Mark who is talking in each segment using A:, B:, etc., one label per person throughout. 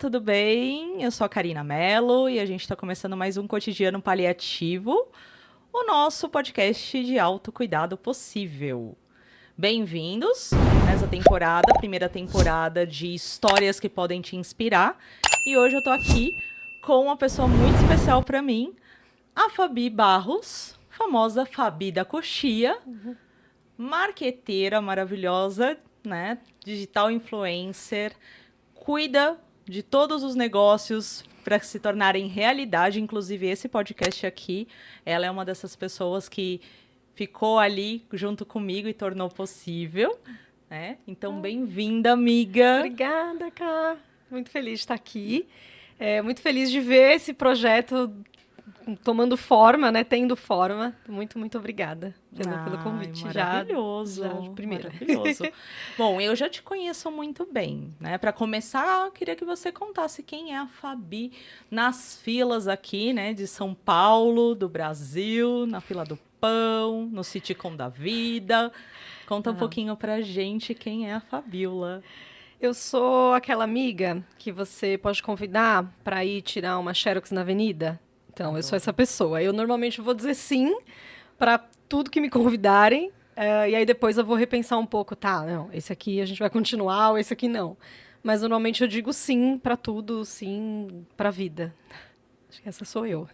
A: tudo bem? Eu sou a Karina Mello e a gente está começando mais um Cotidiano Paliativo, o nosso podcast de autocuidado possível. Bem-vindos nessa temporada, primeira temporada de histórias que podem te inspirar. E hoje eu tô aqui com uma pessoa muito especial para mim, a Fabi Barros, famosa Fabi da Coxia, marqueteira maravilhosa, né? Digital influencer, cuida de todos os negócios para se tornarem realidade, inclusive esse podcast aqui. Ela é uma dessas pessoas que ficou ali junto comigo e tornou possível, né? Então, bem-vinda, amiga.
B: Obrigada, Cá. Muito feliz de estar aqui. Muito feliz de ver esse projeto tomando forma, né? Tendo forma. Muito obrigada pelo convite.
A: Maravilhoso.
B: Já de primeira.
A: Maravilhoso. Bom, eu já te conheço muito bem, né? Para começar, eu queria que você contasse quem é a Fabi nas filas aqui, né? De São Paulo, do Brasil, na fila do pão, no Citicom da vida. Conta um pouquinho pra gente quem é a Fabiola.
B: Eu sou aquela amiga que você pode convidar para ir tirar uma Xerox na avenida. Então, eu sou essa pessoa. Eu normalmente vou dizer sim para tudo que me convidarem. E aí depois eu vou repensar um pouco. Tá, não, esse aqui a gente vai continuar, ou esse aqui não. Mas normalmente eu digo sim para tudo, sim para a vida. Acho que essa sou eu.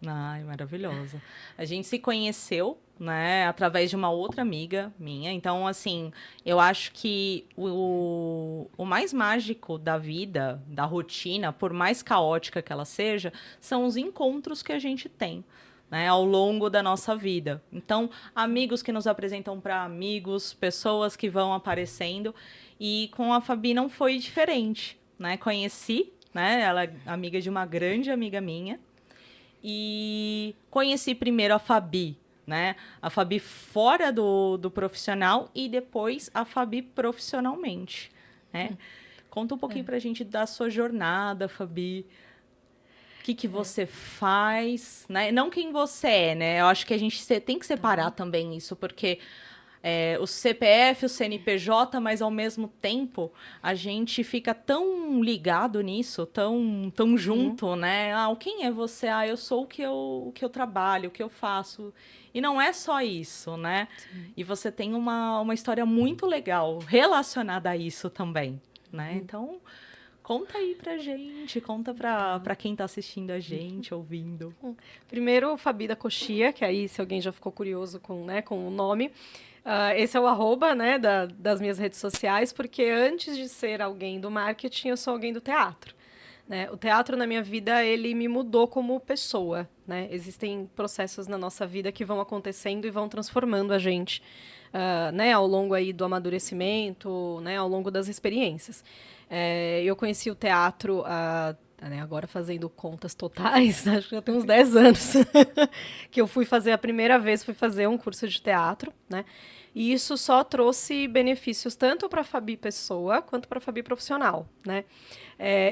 A: Ai, maravilhosa. A gente se conheceu, né, através de uma outra amiga minha. Então, assim, eu acho que o mais mágico da vida, da rotina, por mais caótica que ela seja, são os encontros que a gente tem, né, ao longo da nossa vida. Então, amigos que nos apresentam para amigos, pessoas que vão aparecendo. E com a Fabi não foi diferente, né? Conheci, né, ela é amiga de uma grande amiga minha. E conheci primeiro a Fabi, né? A Fabi fora do profissional e depois a Fabi profissionalmente, né? Conta um pouquinho pra gente da sua jornada, Fabi. O que você faz, né? Não quem você é, né? Eu acho que a gente tem que separar também isso, porque o CPF, o CNPJ, mas ao mesmo tempo a gente fica tão ligado nisso, tão junto, né? Ah, quem é você? Ah, eu sou o que eu trabalho, o que eu faço. E não é só isso, né? Sim. E você tem uma história muito legal relacionada a isso também, né? Então, conta aí pra gente, conta pra quem tá assistindo a gente, ouvindo.
B: Primeiro, Fabi da Coxia, que aí, se alguém já ficou curioso com o nome, esse é o arroba, né, das minhas redes sociais, porque antes de ser alguém do marketing, eu sou alguém do teatro. Né? O teatro, na minha vida, ele me mudou como pessoa. Né? Existem processos na nossa vida que vão acontecendo e vão transformando a gente, né, ao longo aí do amadurecimento, né, ao longo das experiências. Eu conheci o teatro né, agora fazendo contas totais, acho que já tem uns 10 anos, que eu fui fazer a primeira vez, fui fazer um curso de teatro, né? E isso só trouxe benefícios tanto para a Fabi pessoa quanto para a Fabi profissional, né?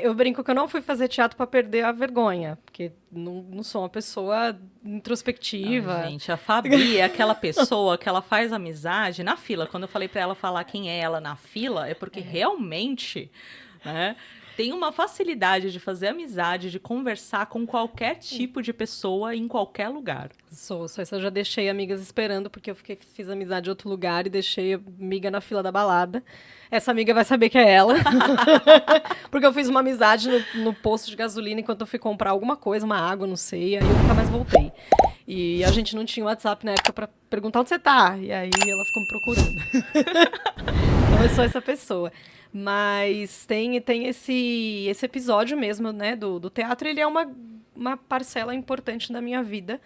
B: Eu brinco que eu não fui fazer teatro para perder a vergonha, porque não sou uma pessoa introspectiva.
A: Ai, gente, a Fabi é aquela pessoa que ela faz amizade na fila. Quando eu falei para ela falar quem é ela na fila, é porque realmente, né, tem uma facilidade de fazer amizade, de conversar com qualquer tipo de pessoa em qualquer lugar.
B: Sou. Eu já deixei amigas esperando, porque eu fiz amizade em outro lugar e deixei amiga na fila da balada. Essa amiga vai saber que é ela. Porque eu fiz uma amizade no posto de gasolina enquanto eu fui comprar alguma coisa, uma água, não sei, aí eu nunca mais voltei. E a gente não tinha WhatsApp na época pra perguntar onde você tá. E aí ela ficou me procurando. Então eu sou essa pessoa. Mas tem esse episódio mesmo, né, do teatro. Ele é uma parcela importante da minha vida,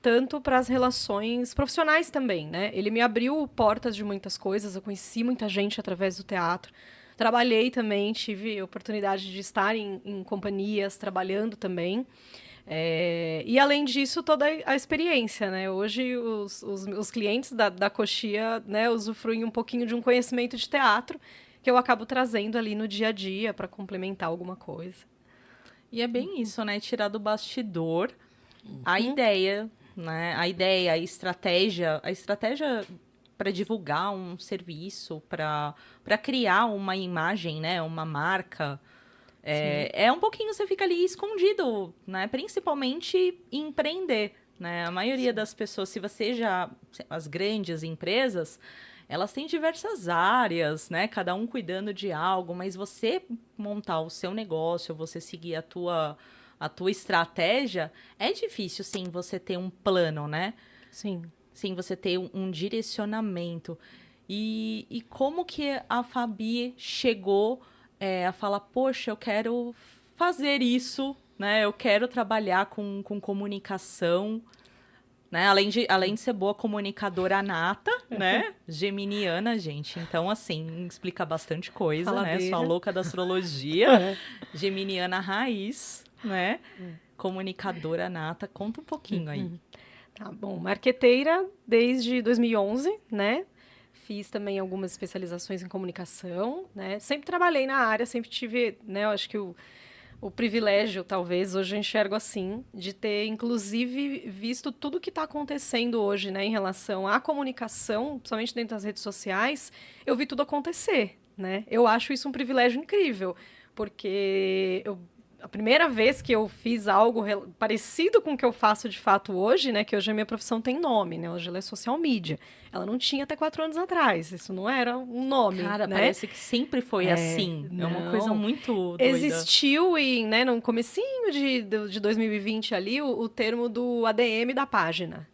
B: tanto para as relações profissionais também, né? Ele me abriu portas de muitas coisas, eu conheci muita gente através do teatro. Trabalhei também, tive oportunidade de estar em companhias, trabalhando também. E, além disso, toda a experiência, né? Hoje, os clientes da Coxia, né, usufruem um pouquinho de um conhecimento de teatro que eu acabo trazendo ali no dia a dia para complementar alguma coisa.
A: E é bem isso, né? Tirar do bastidor a ideia, né? A estratégia para divulgar um serviço, para criar uma imagem, né? Uma marca. É um pouquinho, você fica ali escondido, né? Principalmente em empreender, né? A maioria das pessoas, se você já... As grandes empresas, elas têm diversas áreas, né? Cada um cuidando de algo, mas você montar o seu negócio, você seguir a tua estratégia, é difícil, sim, você ter um plano, né?
B: Sim.
A: Sim, você ter um direcionamento. E como que a Fabi chegou a falar, poxa, eu quero fazer isso, né? Eu quero trabalhar com comunicação, né? Além de ser boa comunicadora nata, né? Geminiana, gente. Então, assim, explica bastante coisa, né? Sou a
B: Faladeira.
A: louca da astrologia. Geminiana raiz, né? Comunicadora nata. Conta um pouquinho aí.
B: Tá bom, marqueteira desde 2011, né? Fiz também algumas especializações em comunicação, né? Sempre trabalhei na área, sempre tive, né? Eu acho que o privilégio, talvez, hoje eu enxergo assim, de ter, inclusive, visto tudo que está acontecendo hoje, né? Em relação à comunicação, principalmente dentro das redes sociais, eu vi tudo acontecer, né? Eu acho isso um privilégio incrível, porque a primeira vez que eu fiz algo parecido com o que eu faço de fato hoje, né? Que hoje a minha profissão tem nome, né? Hoje ela é social media. Ela não tinha até 4 anos atrás. Isso não era um nome,
A: Cara,
B: né?
A: parece que sempre foi assim. É uma coisa
B: Não.
A: muito doida.
B: Existiu né, no comecinho de 2020 ali o termo do ADM da página.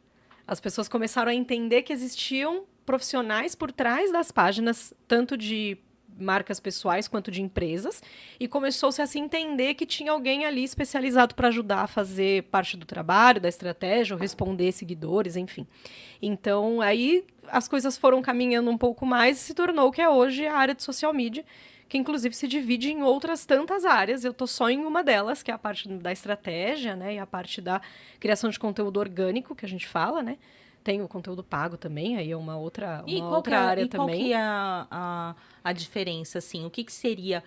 B: As pessoas começaram a entender que existiam profissionais por trás das páginas, tanto de marcas pessoais quanto de empresas, e começou-se a se entender que tinha alguém ali especializado para ajudar a fazer parte do trabalho, da estratégia, ou responder seguidores, enfim. Então, aí as coisas foram caminhando um pouco mais e se tornou o que é hoje a área de social media, que inclusive se divide em outras tantas áreas. Eu estou só em uma delas, que é a parte da estratégia, né, e a parte da criação de conteúdo orgânico, que a gente fala, né? Tem o conteúdo pago também, aí é uma outra área
A: Qual
B: também.
A: que é a diferença, assim? O que que seria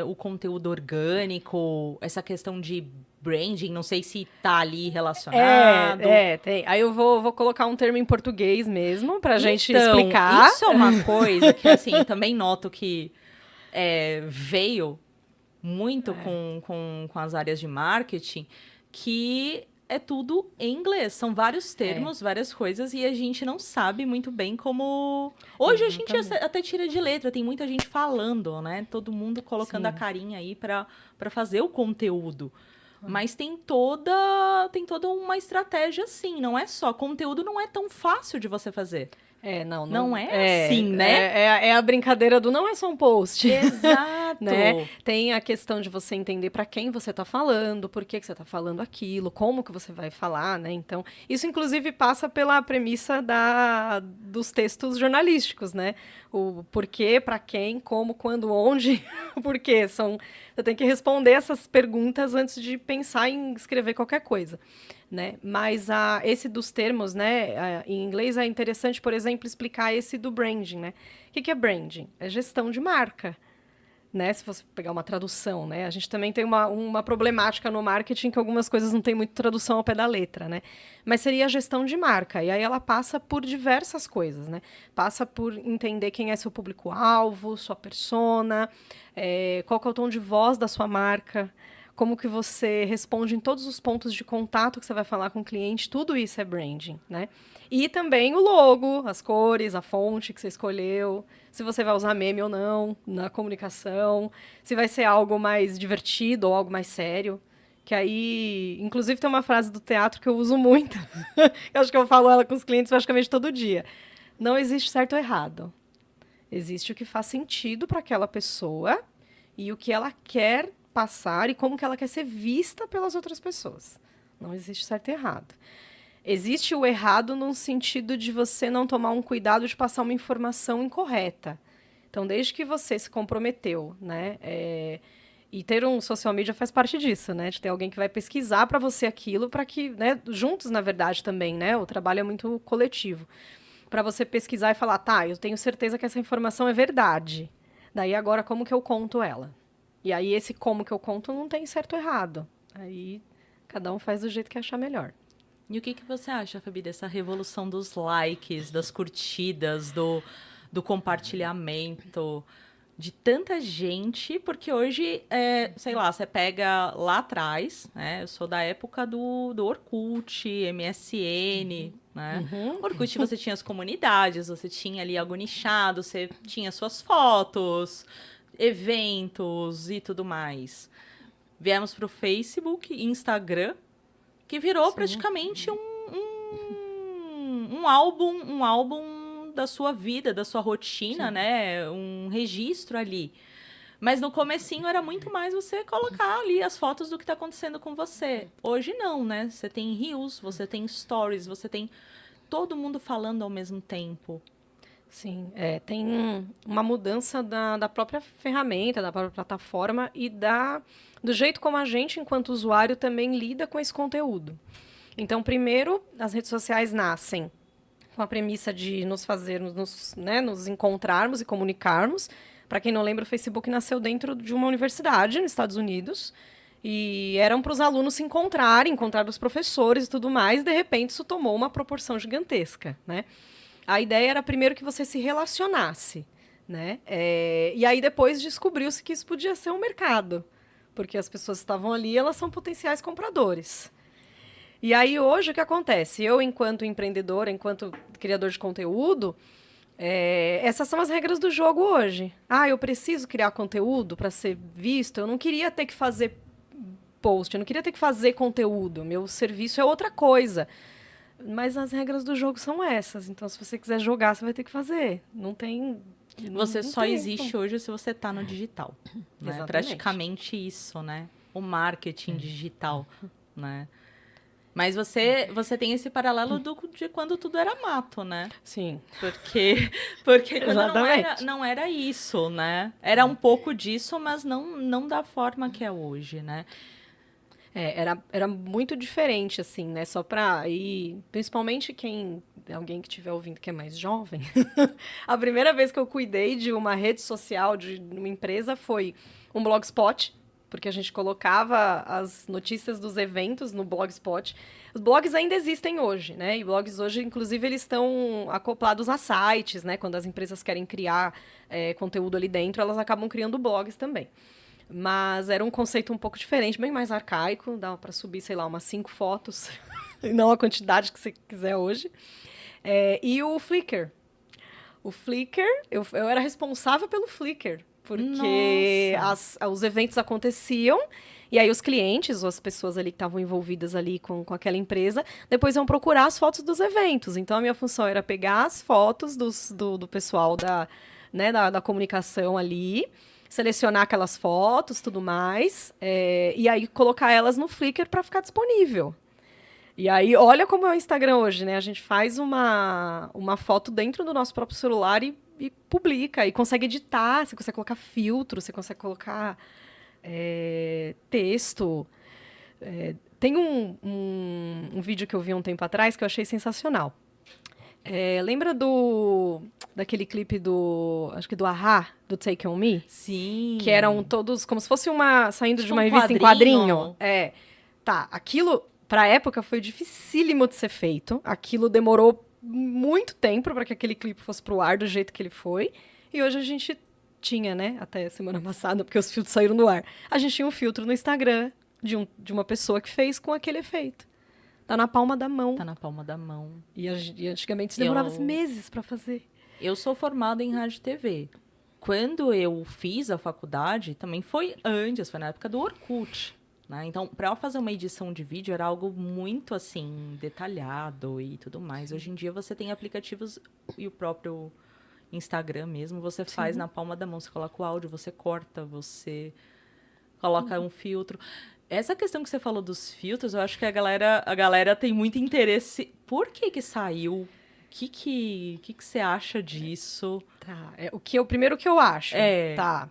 A: o conteúdo orgânico, essa questão de branding? Não sei se tá ali relacionado.
B: Tem. Aí eu vou colocar um termo em português mesmo, pra gente
A: Então,
B: explicar.
A: isso é uma coisa que, assim, também noto que veio muito com as áreas de marketing, que é tudo em inglês. São vários termos, várias coisas, e a gente não sabe muito bem como... Hoje a gente
B: Exatamente.
A: até tira de letra, tem muita gente falando, né? Todo mundo colocando a
B: Sim.
A: carinha aí pra fazer o conteúdo. Mas tem toda uma estratégia, sim. Não é só. Conteúdo não é tão fácil de você fazer.
B: Não,
A: Não é assim, né?
B: É a brincadeira do não é só um post.
A: Exato.
B: Né? Tem a questão de você entender para quem você está falando, por que você está falando aquilo, como que você vai falar, né? Então, isso inclusive passa pela premissa dos textos jornalísticos, né? O porquê, para quem, como, quando, onde, o porquê. Você tem que responder essas perguntas antes de pensar em escrever qualquer coisa. Né? Mas esse dos termos, né, em inglês é interessante, por exemplo, explicar esse do branding, né? O que é branding? É gestão de marca, né? Se você pegar uma tradução, né? A gente também tem uma problemática no marketing que algumas coisas não tem muito tradução ao pé da letra, né? Mas seria a gestão de marca, e aí ela passa por diversas coisas, né? Passa por entender quem é seu público-alvo, sua persona, qual que é o tom de voz da sua marca, como que você responde em todos os pontos de contato que você vai falar com o cliente, tudo isso é branding, né? E também o logo, as cores, a fonte que você escolheu, se você vai usar meme ou não na comunicação, se vai ser algo mais divertido ou algo mais sério. Que aí, inclusive, tem uma frase do teatro que eu uso muito. Eu acho que eu falo ela com os clientes praticamente todo dia. Não existe certo ou errado. Existe o que faz sentido para aquela pessoa e o que ela quer passar e como que ela quer ser vista pelas outras pessoas. Não existe certo e errado. Existe o errado no sentido de você não tomar um cuidado de passar uma informação incorreta. Então, desde que você se comprometeu, né? E ter um social media faz parte disso, né? De ter alguém que vai pesquisar para você aquilo, para que, né? Juntos, na verdade, também, né? O trabalho é muito coletivo. Para você pesquisar e falar, tá, eu tenho certeza que essa informação é verdade. Daí, agora, como que eu conto ela? E aí, esse como que eu conto não tem certo ou errado. Aí, cada um faz do jeito que achar melhor.
A: E o que você acha, Fabi, dessa revolução dos likes, das curtidas, do compartilhamento? de tanta gente, porque hoje, sei lá, você pega lá atrás, né? Eu sou da época do Orkut, MSN, né? Orkut você tinha as comunidades, você tinha ali algo nichado, você tinha suas fotos, eventos e tudo mais. Viemos pro Facebook, Instagram, que virou praticamente um álbum da sua vida, da sua rotina, né? Um registro ali. Mas no comecinho era muito mais você colocar ali as fotos do que tá acontecendo com você. Hoje não, né? Você tem reels, você tem stories, você tem todo mundo falando ao mesmo tempo.
B: Sim, tem uma mudança da própria ferramenta, da própria plataforma e do jeito como a gente, enquanto usuário, também lida com esse conteúdo. Então, primeiro, as redes sociais nascem com a premissa de nos fazermos, nos encontrarmos e comunicarmos. Para quem não lembra, o Facebook nasceu dentro de uma universidade nos Estados Unidos e eram para os alunos se encontrarem, encontrar os professores e tudo mais. De repente, isso tomou uma proporção gigantesca, né? A ideia era primeiro que você se relacionasse, né? E aí depois descobriu-se que isso podia ser um mercado, porque as pessoas que estavam ali, elas são potenciais compradores. E aí hoje o que acontece? Eu, enquanto empreendedora, enquanto criador de conteúdo, essas são as regras do jogo hoje. Eu preciso criar conteúdo para ser visto. Eu não queria ter que fazer post, eu não queria ter que fazer conteúdo. Meu serviço é outra coisa. Mas as regras do jogo são essas. Então, se você quiser jogar, você vai ter que fazer. Não tem...
A: Você só existe hoje se você tá no digital. Né?
B: Exatamente.
A: Praticamente isso, né? O marketing digital, né? Mas você tem esse paralelo de quando tudo era mato, né?
B: Sim.
A: Porque quando não era isso, né? Era um pouco disso, mas não da forma que é hoje, né?
B: Era muito diferente, assim, né? Só pra ir... Principalmente alguém que estiver ouvindo que é mais jovem. A primeira vez que eu cuidei de uma rede social, de uma empresa, foi um Blogspot, porque a gente colocava as notícias dos eventos no Blogspot. Os blogs ainda existem hoje, né? E blogs hoje, inclusive, eles estão acoplados a sites, né? Quando as empresas querem criar conteúdo ali dentro, elas acabam criando blogs também. Mas era um conceito um pouco diferente, bem mais arcaico. Dava para subir, sei lá, umas 5 fotos. E não a quantidade que você quiser hoje. E o Flickr. O Flickr, eu era responsável pelo Flickr. Porque os eventos aconteciam. E aí os clientes, ou as pessoas ali que estavam envolvidas ali com aquela empresa, depois iam procurar as fotos dos eventos. Então, a minha função era pegar as fotos do pessoal da comunicação ali, selecionar aquelas fotos, tudo mais, e aí colocar elas no Flickr para ficar disponível. E aí, olha como é o Instagram hoje, né? A gente faz uma foto dentro do nosso próprio celular e publica, e consegue editar, você consegue colocar filtro, você consegue colocar texto. Tem um vídeo que eu vi um tempo atrás que eu achei sensacional. Lembra daquele clipe acho que do A-ha, do Take On Me?
A: Sim.
B: Que eram todos como se fosse saindo de uma revista em quadrinho. Tá, aquilo, pra época, foi dificílimo de ser feito. Aquilo demorou muito tempo para que aquele clipe fosse pro ar do jeito que ele foi. E hoje a gente tinha, né, até semana passada, porque os filtros saíram do ar. A gente tinha um filtro no Instagram de uma pessoa que fez com aquele efeito. Tá na palma da mão.
A: Tá na palma da mão.
B: E antigamente demorava meses para fazer.
A: Eu sou formada em rádio e TV. Quando eu fiz a faculdade, também foi na época do Orkut. Né? Então, para fazer uma edição de vídeo era algo muito, assim, detalhado e tudo mais. Hoje em dia você tem aplicativos e o próprio Instagram mesmo, você faz na palma da mão. Você coloca o áudio, você corta, você coloca um filtro. Essa questão que você falou dos filtros, eu acho que a galera tem muito interesse. Por que saiu? O que você acha disso?
B: Tá, primeiro que eu acho. Tá.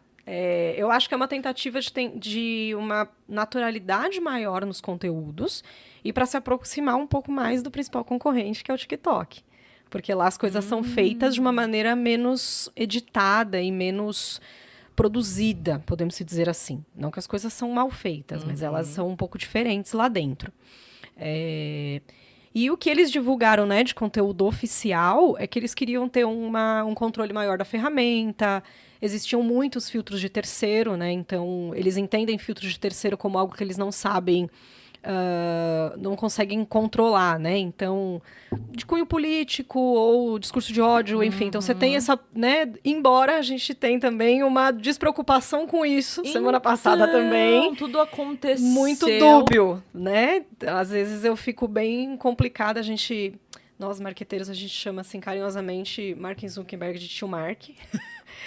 B: Eu acho que é uma tentativa de uma naturalidade maior nos conteúdos e para se aproximar um pouco mais do principal concorrente, que é o TikTok. Porque lá as coisas são feitas de uma maneira menos editada e menos produzida, podemos dizer assim. Não que as coisas são mal feitas, mas elas são um pouco diferentes lá dentro. E o que eles divulgaram, né, de conteúdo oficial é que eles queriam ter um controle maior da ferramenta. Existiam muitos filtros de terceiro, né? Então, eles entendem filtros de terceiro como algo que eles não sabem, não conseguem controlar, né? Então, de cunho político ou discurso de ódio, enfim. Então, você tem essa, né? Embora a gente tenha também uma despreocupação com isso, semana passada também.
A: Tudo aconteceu.
B: Muito dúbio, né? Às vezes eu fico bem complicada, nós marqueteiros, a gente chama assim carinhosamente Mark Zuckerberg de tio Mark.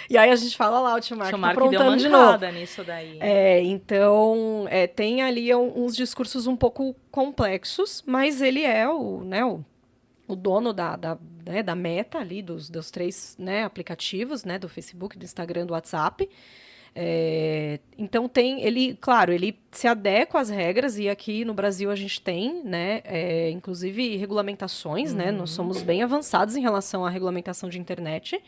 B: E aí a gente fala lá, o tio Mark tá aprontando de novo.
A: Nisso daí.
B: Então, tem ali uns discursos um pouco complexos, mas ele é o dono da Meta ali, dos 3, né, aplicativos, né, do Facebook, do Instagram, do WhatsApp. Então claro, ele se adequa às regras, e aqui no Brasil a gente tem, né, inclusive regulamentações, né, nós somos bem avançados em relação à regulamentação de internet.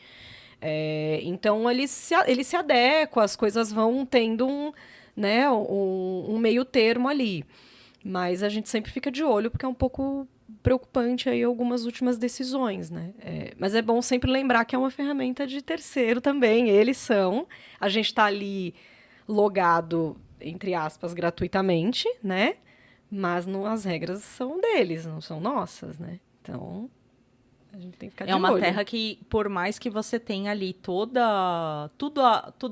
B: Então ele se adequa, as coisas vão tendo um meio termo ali. Mas a gente sempre fica de olho, porque é um pouco preocupante aí algumas últimas decisões, né? Mas é bom sempre lembrar que é uma ferramenta de terceiro também, a gente está ali logado, entre aspas, gratuitamente, né? Mas as regras são deles, não são nossas, né? Então, a gente tem que ficar de olho.
A: É uma terra que, por mais que você tenha ali tudo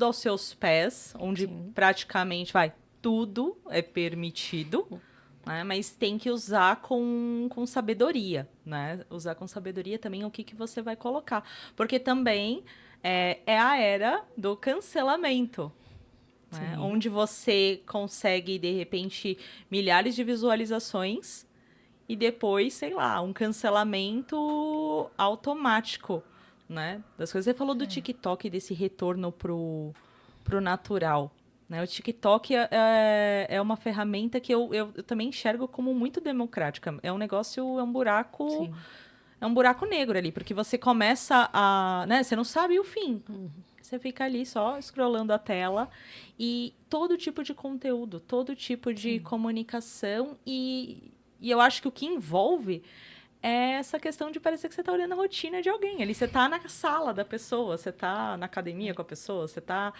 A: aos seus pés, onde praticamente tudo é permitido, né? Mas tem que usar com sabedoria, né? Usar com sabedoria também o que você vai colocar. Porque também é a era do cancelamento, né? Onde você consegue, de repente, milhares de visualizações e depois, sei lá, um cancelamento automático, né? Das coisas. Você falou do TikTok, desse retorno pro natural, né? O TikTok é uma ferramenta que eu também enxergo como muito democrática. É um buraco... Sim. É um buraco negro ali, porque você começa né? Você não sabe o fim. Você fica ali só scrollando a tela e todo tipo de conteúdo, todo tipo de comunicação e eu acho que o que envolve é essa questão de parecer que você está olhando a rotina de alguém. Ali você está na sala da pessoa, você está na academia com a pessoa, você está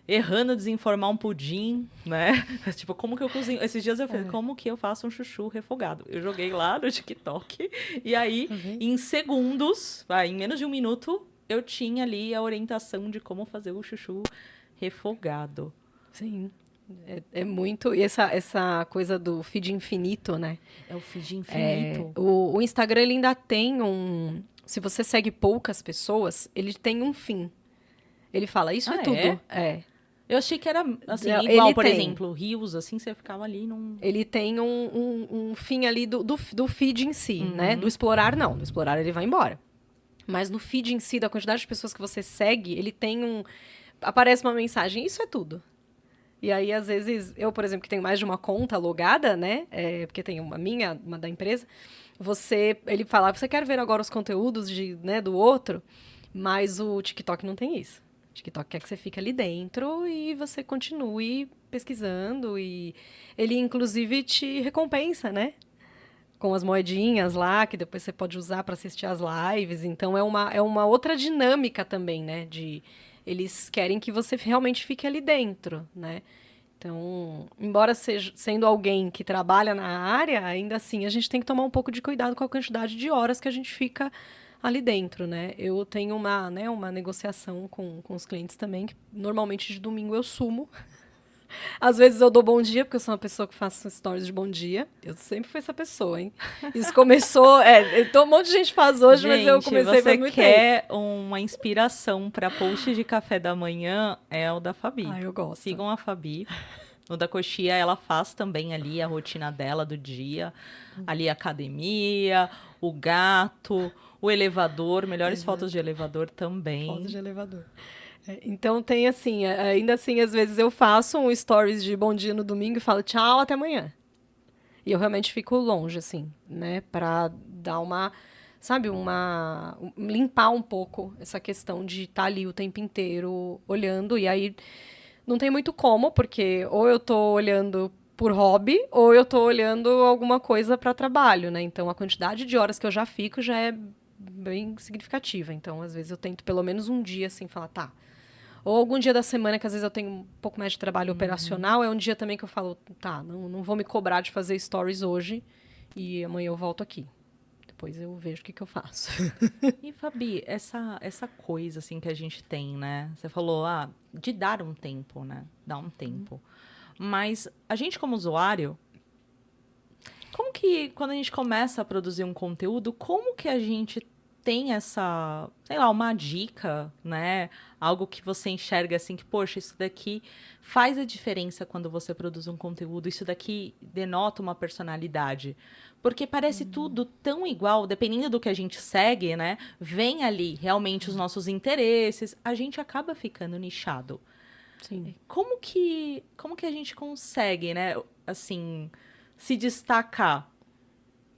A: errando desenformar um pudim, né? Tipo, como que eu cozinho? Esses dias eu falei, como que eu faço um chuchu refogado? Eu joguei lá no TikTok e aí, em segundos, em menos de 1 minuto, eu tinha ali a orientação de como fazer o chuchu refogado.
B: Sim. É muito... E essa coisa do feed infinito, né?
A: É o feed infinito.
B: O Instagram, ele ainda tem se você segue poucas pessoas, ele tem um fim. Ele fala, isso é tudo.
A: Eu achei que era, assim, igual, por exemplo, Reels, assim, você ficava ali num...
B: Ele tem um fim ali do feed em si, né? Do explorar, não. Do explorar, ele vai embora. Mas no feed em si, da quantidade de pessoas que você segue, ele tem aparece uma mensagem, isso é tudo. E aí, às vezes, eu, por exemplo, que tenho mais de uma conta logada, né? Porque tem uma da empresa, ele fala, você quer ver agora os conteúdos do outro? Mas o TikTok não tem isso. O TikTok quer que você fique ali dentro e você continue pesquisando. E ele, inclusive, te recompensa, né? Com as moedinhas lá, que depois você pode usar para assistir as lives. Então, é uma outra dinâmica também, né? Eles querem que você realmente fique ali dentro, né? Então, embora sendo alguém que trabalha na área, ainda assim a gente tem que tomar um pouco de cuidado com a quantidade de horas que a gente fica ali dentro, né? Eu tenho uma negociação com os clientes também, que normalmente de domingo eu sumo. Às vezes eu dou bom dia, porque eu sou uma pessoa que faço stories de bom dia. Eu sempre fui essa pessoa, hein? Isso começou... um monte de gente faz hoje, mas eu comecei faz muito tempo.
A: Você quer uma inspiração para post de café da manhã? É o da Fabi.
B: Eu gosto.
A: Sigam a Fabi. No da Coxia, ela faz também ali a rotina dela do dia. Ali a academia, o gato, o elevador. Melhores fotos de elevador também.
B: Fotos de elevador. Então tem assim, ainda assim, às vezes eu faço um stories de bom dia no domingo e falo tchau, até amanhã. E eu realmente fico longe, assim, né? Pra dar limpar um pouco essa questão de estar ali o tempo inteiro olhando. E aí não tem muito como, porque ou eu tô olhando por hobby ou eu tô olhando alguma coisa para trabalho, né? Então, a quantidade de horas que eu já fico já é bem significativa. Então, às vezes eu tento pelo menos um dia, assim, falar, tá. Ou algum dia da semana que às vezes eu tenho um pouco mais de trabalho operacional, é um dia também que eu falo, tá, não vou me cobrar de fazer stories hoje e amanhã eu volto aqui. Depois eu vejo o que eu faço.
A: E, Fabi, essa coisa, assim, que a gente tem, né? Você falou, de dar um tempo, né? Dar um tempo. Mas a gente, como usuário, como que, quando a gente começa a produzir um conteúdo, como que a gente tem essa, sei lá, uma dica, né? Algo que você enxerga assim, que, poxa, isso daqui faz a diferença quando você produz um conteúdo, isso daqui denota uma personalidade. Porque parece tudo tão igual, dependendo do que a gente segue, né? Vem ali realmente os nossos interesses, a gente acaba ficando nichado.
B: Sim.
A: Como que a gente consegue, né, assim, se destacar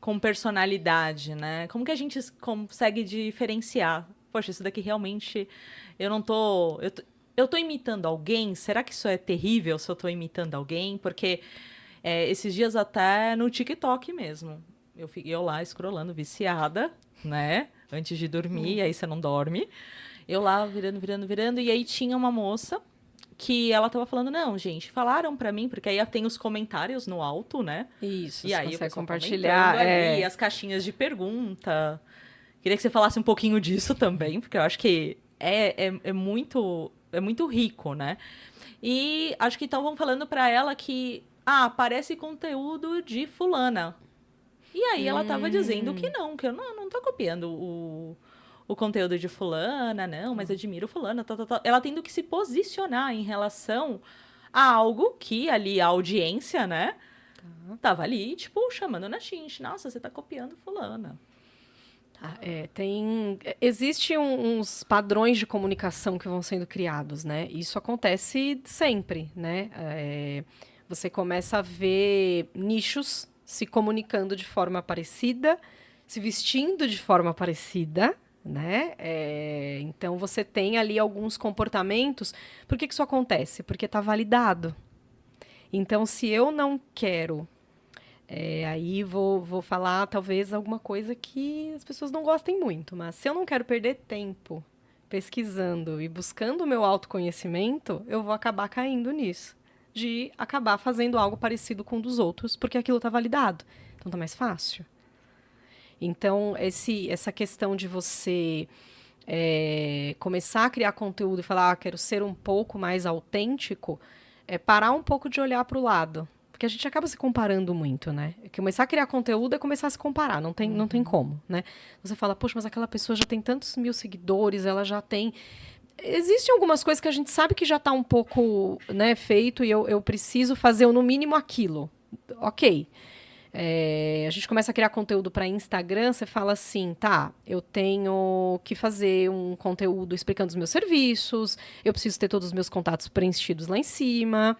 A: com personalidade, né? Como que a gente consegue diferenciar? Poxa, isso daqui realmente eu não tô, eu tô imitando alguém? Será que isso é terrível se eu tô imitando alguém? Porque esses dias até no TikTok mesmo, eu lá scrollando viciada, né? Antes de dormir, aí você não dorme. Eu lá virando, e aí tinha uma moça que ela tava falando, não, gente, falaram pra mim, porque aí tem os comentários no alto, né?
B: Isso,
A: E
B: você
A: aí o
B: consegue
A: pessoal
B: compartilhar.
A: comentando ali, as caixinhas de pergunta. Queria que você falasse um pouquinho disso também, porque eu acho que é muito rico, né? E acho que estavam falando pra ela que, parece conteúdo de fulana. E aí ela tava dizendo que eu não tô copiando o conteúdo de fulana, não, mas admiro fulana, tal, tal, tal. Ela tendo que se posicionar em relação a algo que ali a audiência, né, tava ali, tipo, chamando na chinche. Nossa, você tá copiando fulana.
B: Existem uns padrões de comunicação que vão sendo criados, né? Isso acontece sempre, né? Você começa a ver nichos se comunicando de forma parecida, se vestindo de forma parecida, né? Então você tem ali alguns comportamentos. Por que isso acontece? Porque está validado. Então, se eu não quero aí vou falar talvez alguma coisa que as pessoas não gostem muito, mas se eu não quero perder tempo pesquisando e buscando o meu autoconhecimento, eu vou acabar caindo nisso. De acabar fazendo algo parecido com o dos outros, porque aquilo está validado. Então tá mais fácil. Então, essa questão de você começar a criar conteúdo e falar, quero ser um pouco mais autêntico, é parar um pouco de olhar para o lado. Porque a gente acaba se comparando muito, né? Começar a criar conteúdo é começar a se comparar, não tem como, né? Você fala, poxa, mas aquela pessoa já tem tantos mil seguidores, ela já tem... Existem algumas coisas que a gente sabe que já está um pouco, né, feito e eu preciso fazer no mínimo aquilo. Ok. A gente começa a criar conteúdo para Instagram, você fala assim, tá, eu tenho que fazer um conteúdo explicando os meus serviços, eu preciso ter todos os meus contatos preenchidos lá em cima,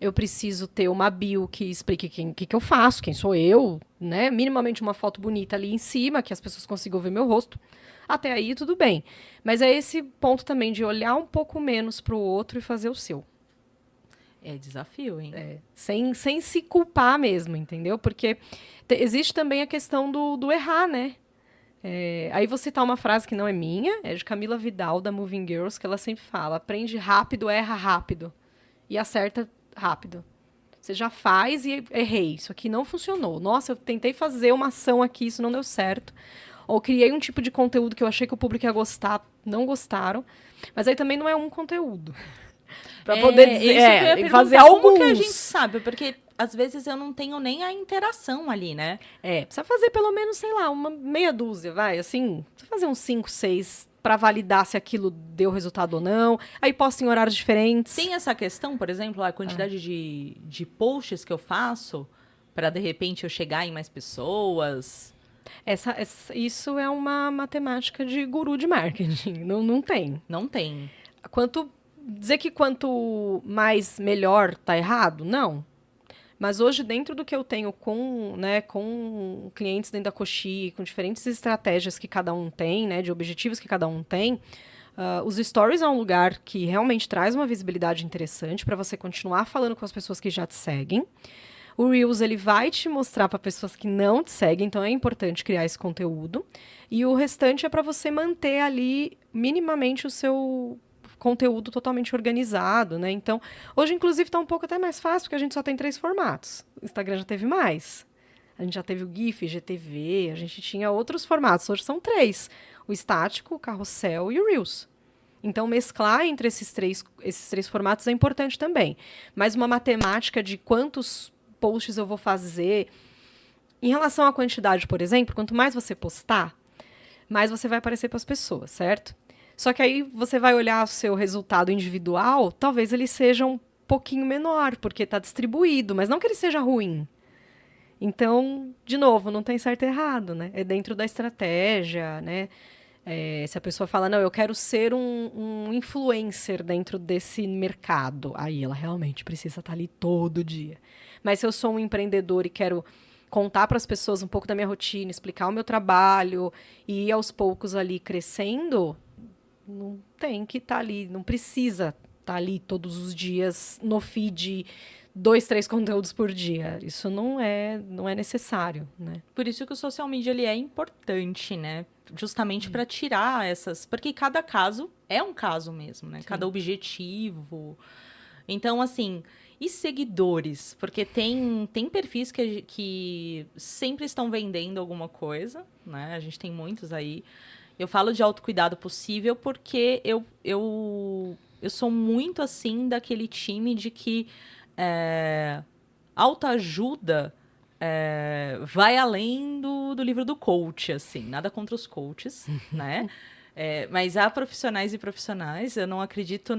B: eu preciso ter uma bio que explique o que eu faço, quem sou eu, né? Minimamente uma foto bonita ali em cima, que as pessoas consigam ver meu rosto. Até aí, tudo bem. Mas é esse ponto também de olhar um pouco menos para o outro e fazer o seu.
A: É desafio, hein?
B: Sem se culpar mesmo, entendeu? Porque existe também a questão do errar, né? Aí vou citar uma frase que não é minha, é de Camila Vidal, da Moving Girls, que ela sempre fala, aprende rápido, erra rápido. E acerta rápido. Você já faz e errei. Isso aqui não funcionou. Nossa, eu tentei fazer uma ação aqui, isso não deu certo. Ou criei um tipo de conteúdo que eu achei que o público ia gostar, não gostaram. Mas aí também não é um conteúdo. Pra poder dizer,
A: isso que eu ia
B: fazer
A: perguntar,
B: alguns.
A: como que a gente sabe? Porque às vezes eu não tenho nem a interação ali, né?
B: Precisa fazer pelo menos, sei lá, uma meia dúzia, vai, assim. Precisa fazer uns 5, 6 para validar se aquilo deu resultado ou não. Aí posta em horários diferentes.
A: Tem essa questão, por exemplo, a quantidade de posts que eu faço para de repente eu chegar em mais pessoas.
B: Isso é uma matemática de guru de marketing. Não tem.
A: Não tem.
B: Dizer que quanto mais melhor tá errado? Não. Mas hoje, dentro do que eu tenho com clientes dentro da Coxi, com diferentes estratégias que cada um tem, né, de objetivos que cada um tem, Os stories é um lugar que realmente traz uma visibilidade interessante para você continuar falando com as pessoas que já te seguem. O Reels, ele vai te mostrar para pessoas que não te seguem, então é importante criar esse conteúdo. E o restante é para você manter ali minimamente o seu conteúdo totalmente organizado, né? Então, hoje, inclusive, está um pouco até mais fácil, porque a gente só tem 3 formatos. O Instagram já teve mais. A gente já teve o GIF, GTV, a gente tinha outros formatos. Hoje são 3. O estático, o carrossel e o Reels. Então, mesclar entre esses três formatos é importante também. Mas uma matemática de quantos posts eu vou fazer. Em relação à quantidade, por exemplo, quanto mais você postar, mais você vai aparecer para as pessoas, certo? Só que aí você vai olhar o seu resultado individual, talvez ele seja um pouquinho menor, porque está distribuído, mas não que ele seja ruim. Então, de novo, não tem certo e errado, né? É dentro da estratégia, né? Se a pessoa fala, não, eu quero ser um influencer dentro desse mercado, aí ela realmente precisa estar ali todo dia. Mas se eu sou um empreendedor e quero contar para as pessoas um pouco da minha rotina, explicar o meu trabalho e ir aos poucos ali crescendo, não tem que estar ali, não precisa estar ali todos os dias no feed, 2, 3 conteúdos por dia. Isso não é necessário, né?
A: Por isso que o social media ele é importante, né? Justamente para tirar essas... Porque cada caso é um caso mesmo, né? Sim. Cada objetivo. Então, assim... E seguidores? Porque tem perfis que sempre estão vendendo alguma coisa, né? A gente tem muitos aí. Eu falo de autocuidado possível porque eu sou muito, assim, daquele time de que autoajuda vai além do livro do coach, assim. Nada contra os coaches, né? Mas há profissionais e profissionais. Eu não acredito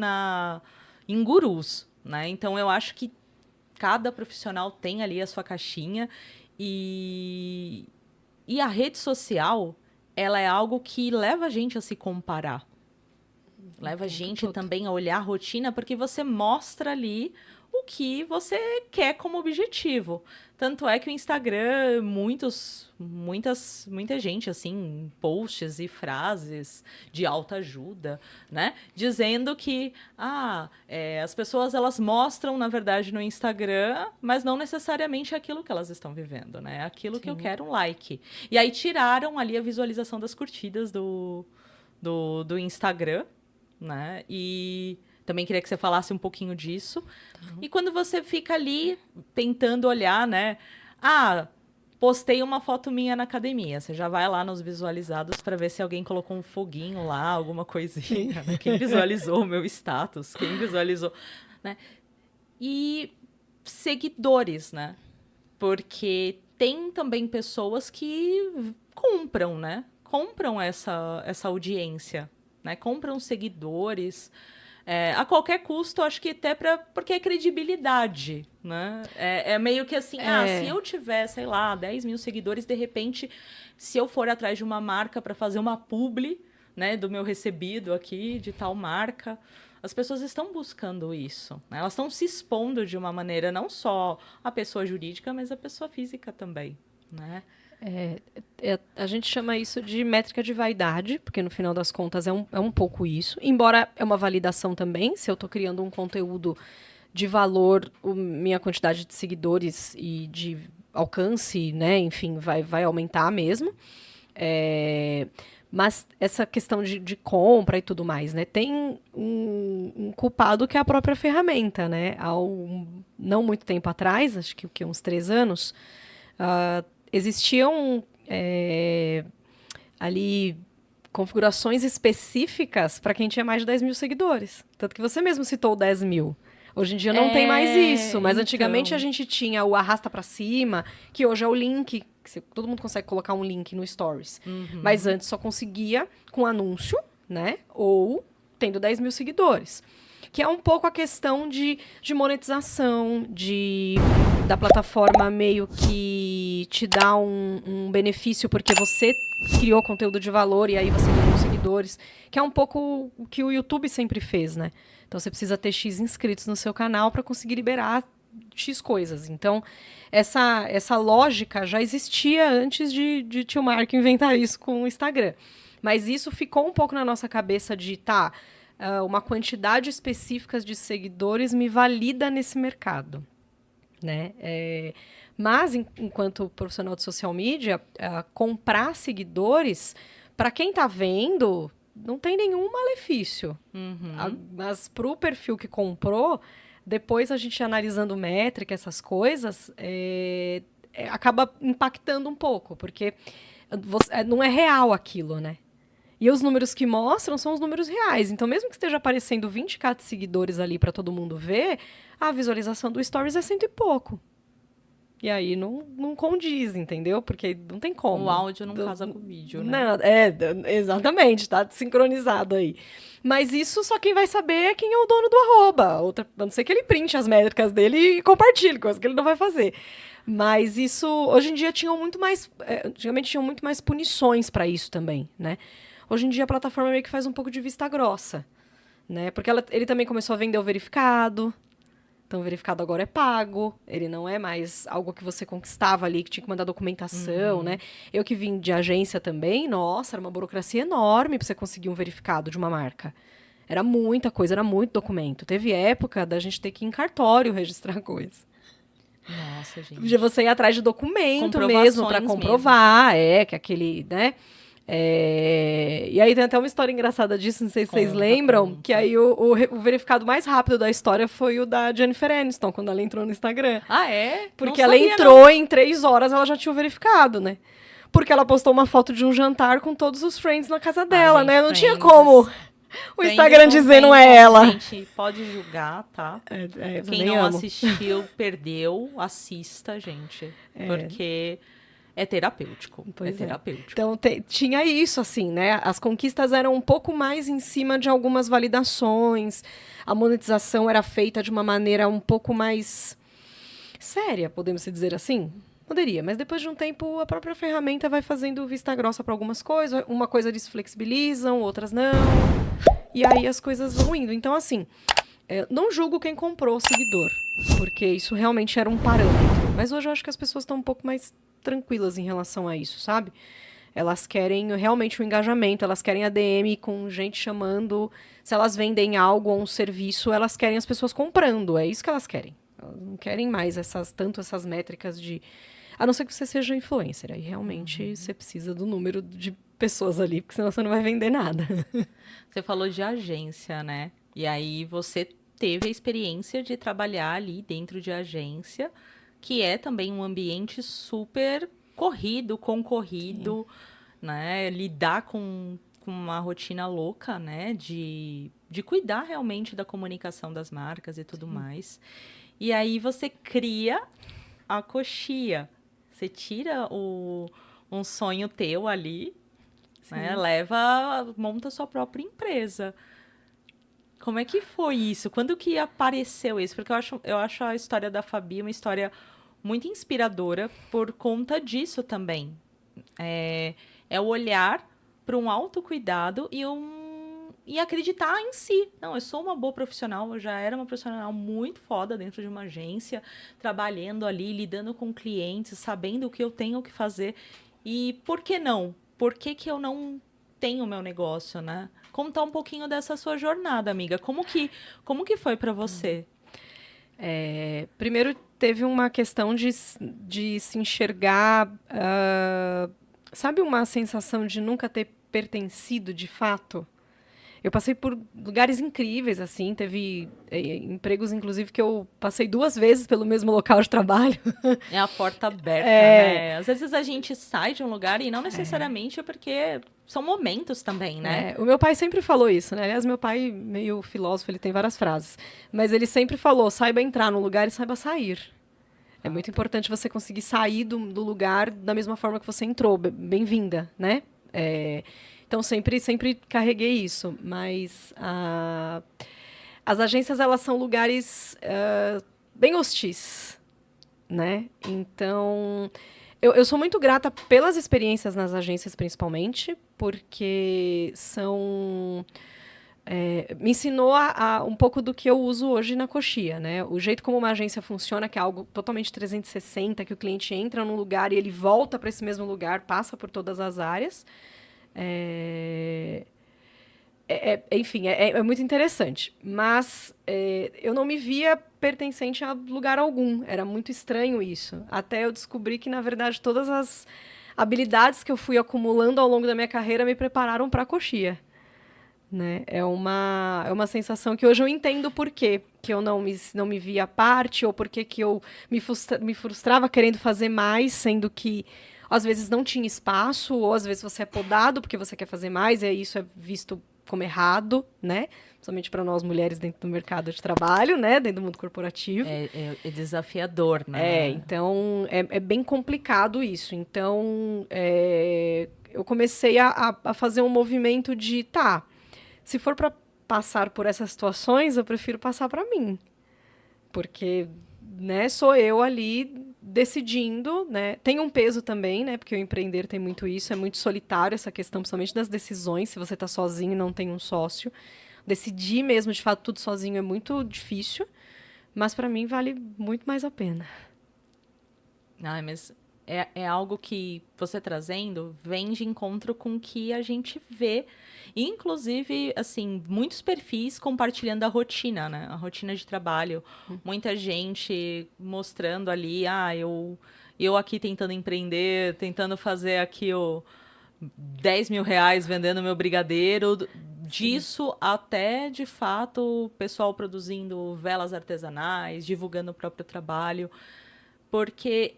A: em gurus, né? Então, eu acho que cada profissional tem ali a sua caixinha e a rede social, ela é algo que leva a gente a se comparar. Leva a gente também a olhar a rotina, porque você mostra ali o que você quer como objetivo. Tanto é que o Instagram, muita gente, assim, posts e frases de autoajuda, né? Dizendo que, as pessoas, elas mostram, na verdade, no Instagram, mas não necessariamente aquilo que elas estão vivendo, né? Aquilo Sim. que eu quero, um like. E aí tiraram ali a visualização das curtidas do Instagram, né? E... também queria que você falasse um pouquinho disso. Tá. E quando você fica ali tentando olhar, né? Postei uma foto minha na academia. Você já vai lá nos visualizados para ver se alguém colocou um foguinho lá, alguma coisinha. Né? Quem visualizou o meu status? Quem visualizou? Né? E seguidores, né? Porque tem também pessoas que compram, né? Compram essa audiência, né? Compram seguidores... a qualquer custo, acho que até porque é credibilidade, né? É meio que assim, se eu tiver, sei lá, 10 mil seguidores, de repente, se eu for atrás de uma marca para fazer uma publi, né, do meu recebido aqui, de tal marca, as pessoas estão buscando isso, né? Elas estão se expondo de uma maneira, não só a pessoa jurídica, mas a pessoa física também, né?
B: A gente chama isso de métrica de vaidade, porque no final das contas é um pouco isso. Embora é uma validação também, se eu estou criando um conteúdo de valor, minha quantidade de seguidores e de alcance, né, enfim, vai aumentar mesmo. Mas essa questão de compra e tudo mais, né, tem um culpado que é a própria ferramenta, né? Não muito tempo atrás, acho que uns 3 anos, existiam ali configurações específicas para quem tinha mais de 10 mil seguidores. Tanto que você mesmo citou 10 mil. Hoje em dia não tem mais isso, mas antigamente a gente tinha o arrasta para cima, que hoje é o link, todo mundo consegue colocar um link no Stories. Uhum. Mas antes só conseguia com anúncio, né? Ou tendo 10 mil seguidores. Que é um pouco a questão de monetização, da plataforma meio que te dá um benefício porque você criou conteúdo de valor e aí você ganhou seguidores, que é um pouco o que o YouTube sempre fez, né? Então você precisa ter X inscritos no seu canal para conseguir liberar X coisas. Então, essa lógica já existia antes de Tio Marco inventar isso com o Instagram. Mas isso ficou um pouco na nossa cabeça de, uma quantidade específica de seguidores me valida nesse mercado, né? Mas, enquanto profissional de social media, comprar seguidores, para quem está vendo, não tem nenhum malefício. Mas para o perfil que comprou, depois a gente analisando métrica, essas coisas, acaba impactando um pouco, porque não é real aquilo, né? E os números que mostram são os números reais. Então, mesmo que esteja aparecendo 20k de seguidores ali para todo mundo ver, a visualização do Stories é 100 e pouco. E aí não condiz, entendeu? Porque não tem como.
A: O áudio não casa com o vídeo, né?
B: Não, exatamente, tá sincronizado aí. Mas isso só quem vai saber é quem é o dono do arroba. A não ser que ele printe as métricas dele e compartilhe, coisa que ele não vai fazer. Mas isso, hoje em dia, antigamente tinham muito mais punições para isso também, né? Hoje em dia a plataforma meio que faz um pouco de vista grossa, né? Porque ele também começou a vender o verificado. Então, o verificado agora é pago. Ele não é mais algo que você conquistava ali, que tinha que mandar documentação, né? Eu que vim de agência também, nossa, era uma burocracia enorme para você conseguir um verificado de uma marca. Era muita coisa, era muito documento. Teve época da gente ter que ir em cartório registrar coisa.
A: Nossa, gente.
B: De você ir atrás de documento mesmo para comprovar, que aquele, né? E aí tem até uma história engraçada disso, não sei se vocês lembram, que aí o verificado mais rápido da história foi o da Jennifer Aniston, quando ela entrou no Instagram.
A: Ah, é?
B: Porque ela entrou em 3 horas, ela já tinha o verificado, né? Porque ela postou uma foto de um jantar com todos os friends na casa dela, né? Não tinha como o Instagram dizer não é ela.
A: Gente, pode julgar, tá? Quem não assistiu, perdeu, assista, gente. Porque... é terapêutico. Terapêutico.
B: Então, tinha isso, assim, né? As conquistas eram um pouco mais em cima de algumas validações. A monetização era feita de uma maneira um pouco mais séria, podemos dizer assim? Poderia, mas depois de um tempo, a própria ferramenta vai fazendo vista grossa para algumas coisas. Uma coisa eles flexibilizam, outras não. E aí as coisas vão indo. Então, assim, não julgo quem comprou o seguidor, porque isso realmente era um parâmetro. Mas hoje eu acho que as pessoas estão um pouco mais tranquilas em relação a isso, sabe? Elas querem realmente o engajamento, elas querem a DM com gente chamando. Se elas vendem algo ou um serviço, elas querem as pessoas comprando. É isso que elas querem. Elas não querem mais tanto essas métricas de... A não ser que você seja influencer. Aí realmente você precisa do número de pessoas ali, porque senão você não vai vender nada.
A: Você falou de agência, né? E aí você teve a experiência de trabalhar ali dentro de agência, que é também um ambiente super concorrido, né? Lidar com uma rotina louca, né? De cuidar realmente da comunicação das marcas e tudo mais. E aí você cria a coxia. Você tira um sonho teu ali, né? Monta sua própria empresa. Como é que foi isso? Quando que apareceu isso? Porque eu acho a história da Fabi uma história muito inspiradora por conta disso também. É o olhar para um autocuidado e acreditar em si. Não, eu sou uma boa profissional, eu já era uma profissional muito foda dentro de uma agência, trabalhando ali, lidando com clientes, sabendo o que eu tenho que fazer. E por que não? Por que eu não tenho o meu negócio, né? Contar um pouquinho dessa sua jornada, amiga. Como que foi para você?
B: Primeiro, teve uma questão de se enxergar... sabe uma sensação de nunca ter pertencido de fato? Eu passei por lugares incríveis, assim, teve empregos, inclusive, que eu passei 2 vezes pelo mesmo local de trabalho.
A: É a porta aberta, né? Às vezes a gente sai de um lugar e não necessariamente é porque são momentos também, né?
B: O meu pai sempre falou isso, né? Aliás, meu pai, meio filósofo, ele tem várias frases. Mas ele sempre falou, saiba entrar no lugar e saiba sair. É muito importante você conseguir sair do lugar da mesma forma que você entrou. Bem-vinda, né? Então, sempre carreguei isso. Mas as agências, elas são lugares bem hostis, né? Então, eu sou muito grata pelas experiências nas agências, principalmente, porque me ensinou um pouco do que eu uso hoje na Coxia, né? O jeito como uma agência funciona, que é algo totalmente 360, que o cliente entra num lugar e ele volta para esse mesmo lugar, passa por todas as áreas. Enfim, é muito interessante. Mas eu não me via pertencente a lugar algum. Era muito estranho isso. Até eu descobri que, na verdade, todas as habilidades que eu fui acumulando ao longo da minha carreira me prepararam para a coxia. Né? É uma sensação que hoje eu entendo por quê que eu não me via à parte, ou por que eu me frustrava querendo fazer mais, sendo que às vezes não tinha espaço, ou às vezes você é podado porque você quer fazer mais, e aí isso é visto como errado, né? Principalmente para nós mulheres dentro do mercado de trabalho, né? Dentro do mundo corporativo.
A: É desafiador, né?
B: Então é bem complicado isso. Então eu comecei a fazer um movimento de, se for para passar por essas situações, eu prefiro passar para mim. Porque, né, sou eu ali decidindo, né? Tem um peso também, né? Porque o empreender tem muito isso, é muito solitário essa questão, principalmente das decisões, se você está sozinho e não tem um sócio. Decidir mesmo, de fato, tudo sozinho é muito difícil, mas para mim vale muito mais a pena.
A: Mas é algo que você trazendo vem de encontro com o que a gente vê. Inclusive, assim, muitos perfis compartilhando a rotina, né? A rotina de trabalho. Muita gente mostrando ali, eu aqui tentando empreender, tentando fazer aqui o 10 mil reais vendendo meu brigadeiro. Disso até, de fato, o pessoal produzindo velas artesanais, divulgando o próprio trabalho. Porque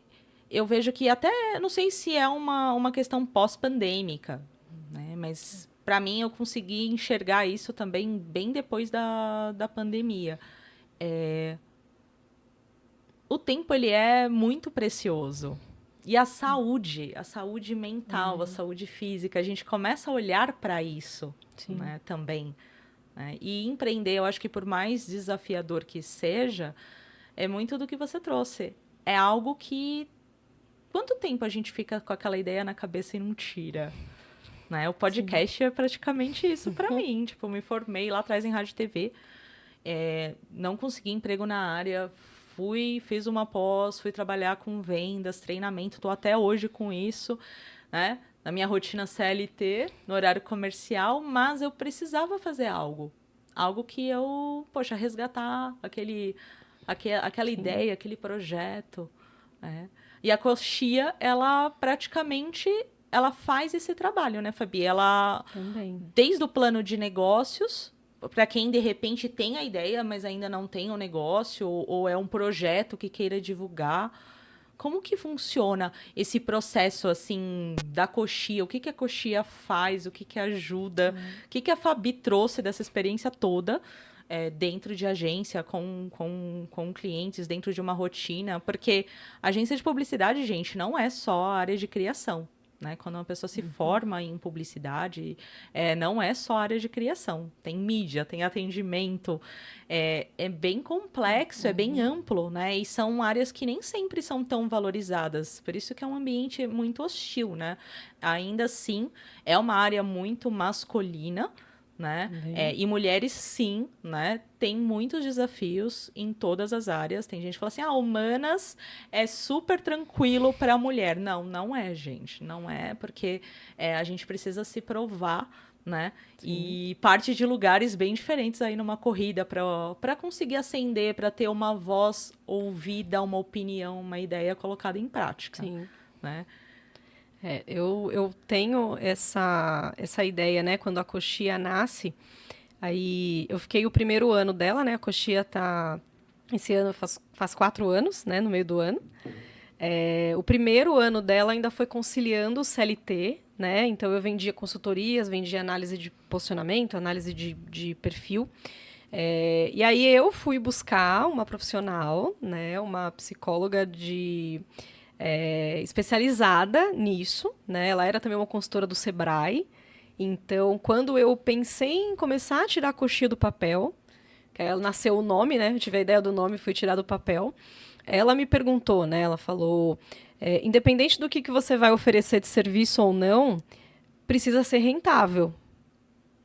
A: eu vejo que até, não sei se é uma questão pós-pandêmica, né? Mas para mim eu consegui enxergar isso também bem depois da pandemia. O tempo, ele é muito precioso. E a saúde mental, a saúde física, a gente começa a olhar para isso, né, também. Né? E empreender, eu acho que por mais desafiador que seja, é muito do que você trouxe. É algo que... Quanto tempo a gente fica com aquela ideia na cabeça e não tira? Né? O podcast é praticamente isso para mim. Tipo, eu me formei lá atrás em rádio e TV. Não consegui emprego na área. Fiz uma pós, fui trabalhar com vendas, treinamento. Estou até hoje com isso, né? Na minha rotina CLT, no horário comercial. Mas eu precisava fazer algo. Algo que eu, resgatar aquela ideia, aquele projeto, né? E a coxia, ela praticamente, ela faz esse trabalho, né, Fabi? Ela,
B: também,
A: desde o plano de negócios, para quem de repente tem a ideia, mas ainda não tem o negócio, ou é um projeto que queira divulgar, como que funciona esse processo, assim, da coxia? O que a coxia faz? O que ajuda? O que a Fabi trouxe dessa experiência toda? Dentro de agência, com clientes, dentro de uma rotina, porque agência de publicidade, gente, não é só a área de criação, né? Quando uma pessoa se forma em publicidade, não é só a área de criação, tem mídia, tem atendimento, é bem complexo, é bem amplo, né? E são áreas que nem sempre são tão valorizadas, por isso que é um ambiente muito hostil, né? Ainda assim, é uma área muito masculina, né? E mulheres, sim, né? Tem muitos desafios em todas as áreas. Tem gente que fala assim, humanas é super tranquilo para a mulher. Não é, gente. Não é, porque a gente precisa se provar, né? Sim. E parte de lugares bem diferentes aí numa corrida para conseguir ascender, para ter uma voz ouvida, uma opinião, uma ideia colocada em prática.
B: Sim.
A: Né?
B: Eu tenho essa ideia, né? Quando a coxia nasce, aí eu fiquei o primeiro ano dela, né? A coxia esse ano faz 4 anos, né? No meio do ano. O primeiro ano dela ainda foi conciliando o CLT, né? Então eu vendia consultorias, vendia análise de posicionamento, análise de perfil. E aí eu fui buscar uma profissional, né? Uma psicóloga especializada nisso, né? Ela era também uma consultora do Sebrae. Então, quando eu pensei em começar a tirar a coxia do papel, que aí nasceu o nome, né? Eu tive a ideia do nome, fui tirar do papel. Ela me perguntou, né? Ela falou, independente do que você vai oferecer de serviço ou não, precisa ser rentável,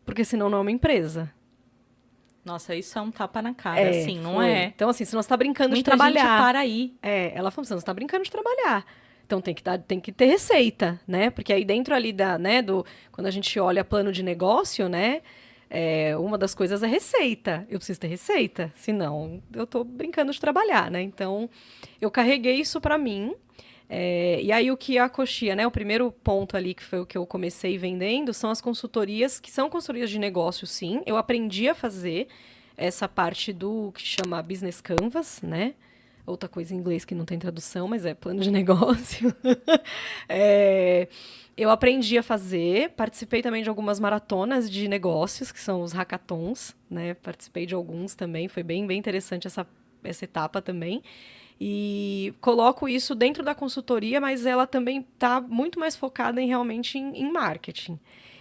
B: porque senão não é uma empresa.
A: Nossa, isso é um tapa na cara, assim, não é?
B: Então, assim, senão você está brincando
A: Muita
B: de trabalhar.
A: Gente para aí.
B: Ela falou, você não está brincando de trabalhar. Então, tem que ter receita, né? Porque aí dentro ali quando a gente olha plano de negócio, né? Uma das coisas é receita. Eu preciso ter receita, senão eu tô brincando de trabalhar, né? Então, eu carreguei isso para mim. E aí, o que a Coxia, né? O primeiro ponto ali, que foi o que eu comecei vendendo, são as consultorias, que são consultorias de negócio, sim. Eu aprendi a fazer essa parte do que chama Business Canvas, né? Outra coisa em inglês que não tem tradução, mas é plano de negócio. Eu aprendi a fazer, participei também de algumas maratonas de negócios, que são os hackathons, né? Participei de alguns também, foi bem, bem interessante essa etapa também. E coloco isso dentro da consultoria, mas ela também está muito mais focada realmente em marketing.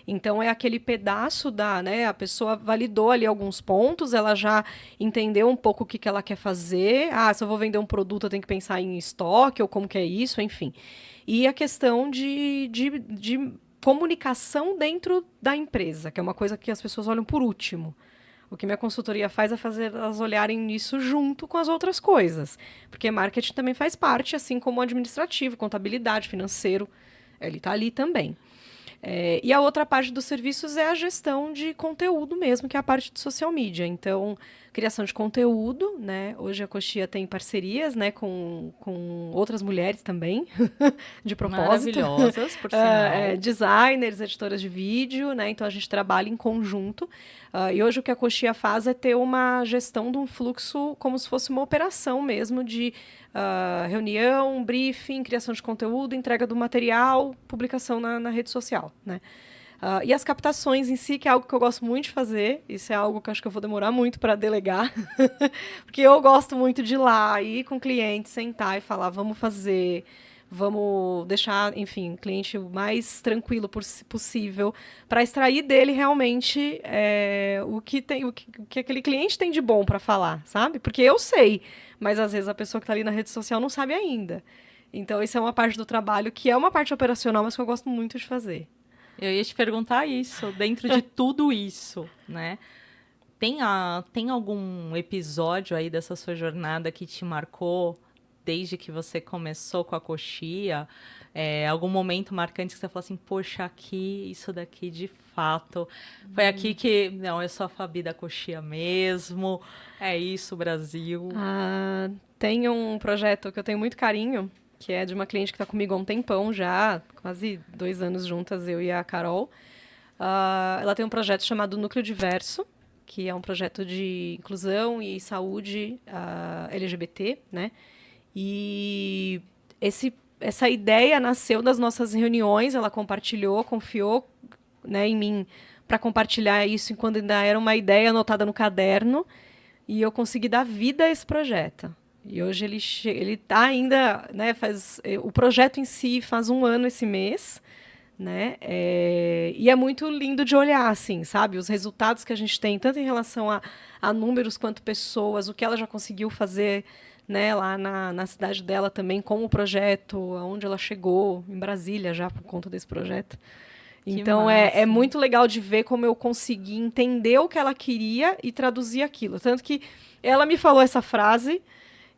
B: Então, é aquele pedaço né, a pessoa validou ali alguns pontos, ela já entendeu um pouco o que ela quer fazer. Se eu vou vender um produto, eu tenho que pensar em estoque, ou como que é isso, enfim. E a questão de comunicação dentro da empresa, que é uma coisa que as pessoas olham por último. O que minha consultoria faz é fazer elas olharem nisso junto com as outras coisas. Porque marketing também faz parte, assim como administrativo, contabilidade, financeiro. Ele está ali também. E a outra parte dos serviços é a gestão de conteúdo mesmo, que é a parte de social media. Então, criação de conteúdo, né? Hoje a Coxia tem parcerias, né, com outras mulheres também, de propósito.
A: Maravilhosas, por sinal.
B: Designers, editoras de vídeo, né? Então a gente trabalha em conjunto. E hoje o que a Coxia faz é ter uma gestão de um fluxo como se fosse uma operação mesmo de reunião, briefing, criação de conteúdo, entrega do material, publicação na rede social, né? E as captações em si, que é algo que eu gosto muito de fazer, isso é algo que eu acho que eu vou demorar muito para delegar, porque eu gosto muito de ir lá, ir com o cliente, sentar e falar, vamos fazer, vamos deixar, enfim, o cliente o mais tranquilo possível, para extrair dele realmente o que aquele cliente tem de bom para falar, sabe? Porque eu sei, mas às vezes a pessoa que está ali na rede social não sabe ainda. Então, isso é uma parte do trabalho que é uma parte operacional, mas que eu gosto muito de fazer.
A: Eu ia te perguntar isso, dentro de tudo isso, né? Tem algum episódio aí dessa sua jornada que te marcou desde que você começou com a Coxia? Algum momento marcante que você falou assim, poxa, isso daqui de fato, foi aqui que, não, eu sou a Fabi da Coxia mesmo, é isso, Brasil.
B: Tem um projeto que eu tenho muito carinho, que é de uma cliente que está comigo há um tempão já, quase 2 anos juntas, eu e a Carol. Ela tem um projeto chamado Núcleo Diverso, que é um projeto de inclusão e saúde LGBT, né? E essa ideia nasceu das nossas reuniões, ela compartilhou, confiou, né, em mim para compartilhar isso enquanto ainda era uma ideia anotada no caderno, e eu consegui dar vida a esse projeto. E hoje ele está ainda, né, o projeto em si faz 1 ano esse mês, né? E é muito lindo de olhar, assim, sabe? Os resultados que a gente tem, tanto em relação a números quanto pessoas, o que ela já conseguiu fazer, né, lá na cidade dela também, com o projeto, aonde ela chegou, em Brasília já, por conta desse projeto. Então, é muito legal de ver como eu consegui entender o que ela queria e traduzir aquilo. Tanto que ela me falou essa frase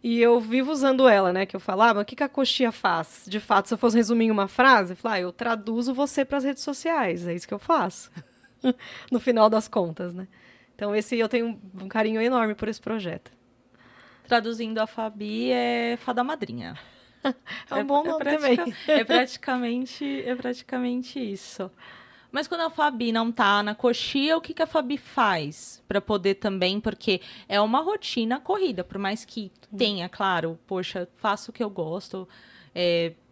B: e eu vivo usando ela, né? Que eu falava, o que a Coxia faz? De fato, se eu fosse resumir em uma frase, eu falava, eu traduzo você para as redes sociais, é isso que eu faço. No final das contas, né? Então, eu tenho um carinho enorme por esse projeto.
A: Traduzindo a Fabi, é fada madrinha.
B: É um bom nome também.
A: É praticamente isso. Mas quando a Fabi não tá na Coxia, o que a Fabi faz para poder também, porque é uma rotina corrida, por mais que tenha, claro, poxa, faço o que eu gosto,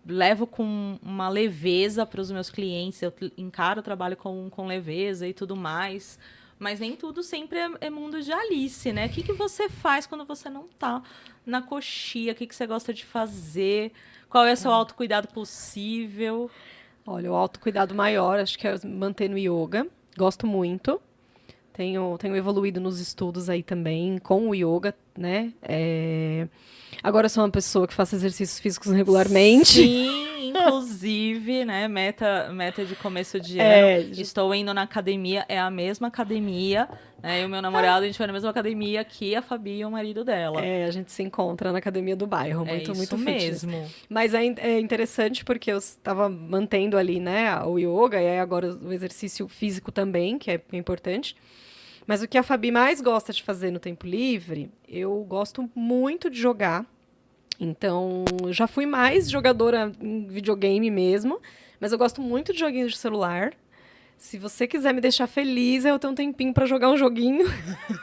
A: levo com uma leveza para os meus clientes, eu encaro o trabalho com leveza e tudo mais, mas nem tudo sempre é mundo de Alice, né? O que você faz quando você não tá na Coxia? O que você gosta de fazer? Qual é o seu autocuidado possível?
B: Olha, o autocuidado maior, acho que é manter no yoga. Gosto muito. Tenho evoluído nos estudos aí também, com o yoga, né? Agora eu sou uma pessoa que faz exercícios físicos regularmente.
A: Sim! inclusive, né, meta de começo de ano, estou indo na academia, é a mesma academia, né, e o meu namorado, a gente vai na mesma academia que a Fabi e o marido dela.
B: A gente se encontra na academia do bairro, muito
A: isso
B: fitness.
A: mesmo.
B: Mas é interessante porque eu estava mantendo ali, né, o yoga e aí agora o exercício físico também, que é importante. Mas o que a Fabi mais gosta de fazer no tempo livre, eu gosto muito de jogar. Então, já fui mais jogadora em videogame mesmo, mas eu gosto muito de joguinhos de celular. Se você quiser me deixar feliz, eu tenho um tempinho pra jogar um joguinho.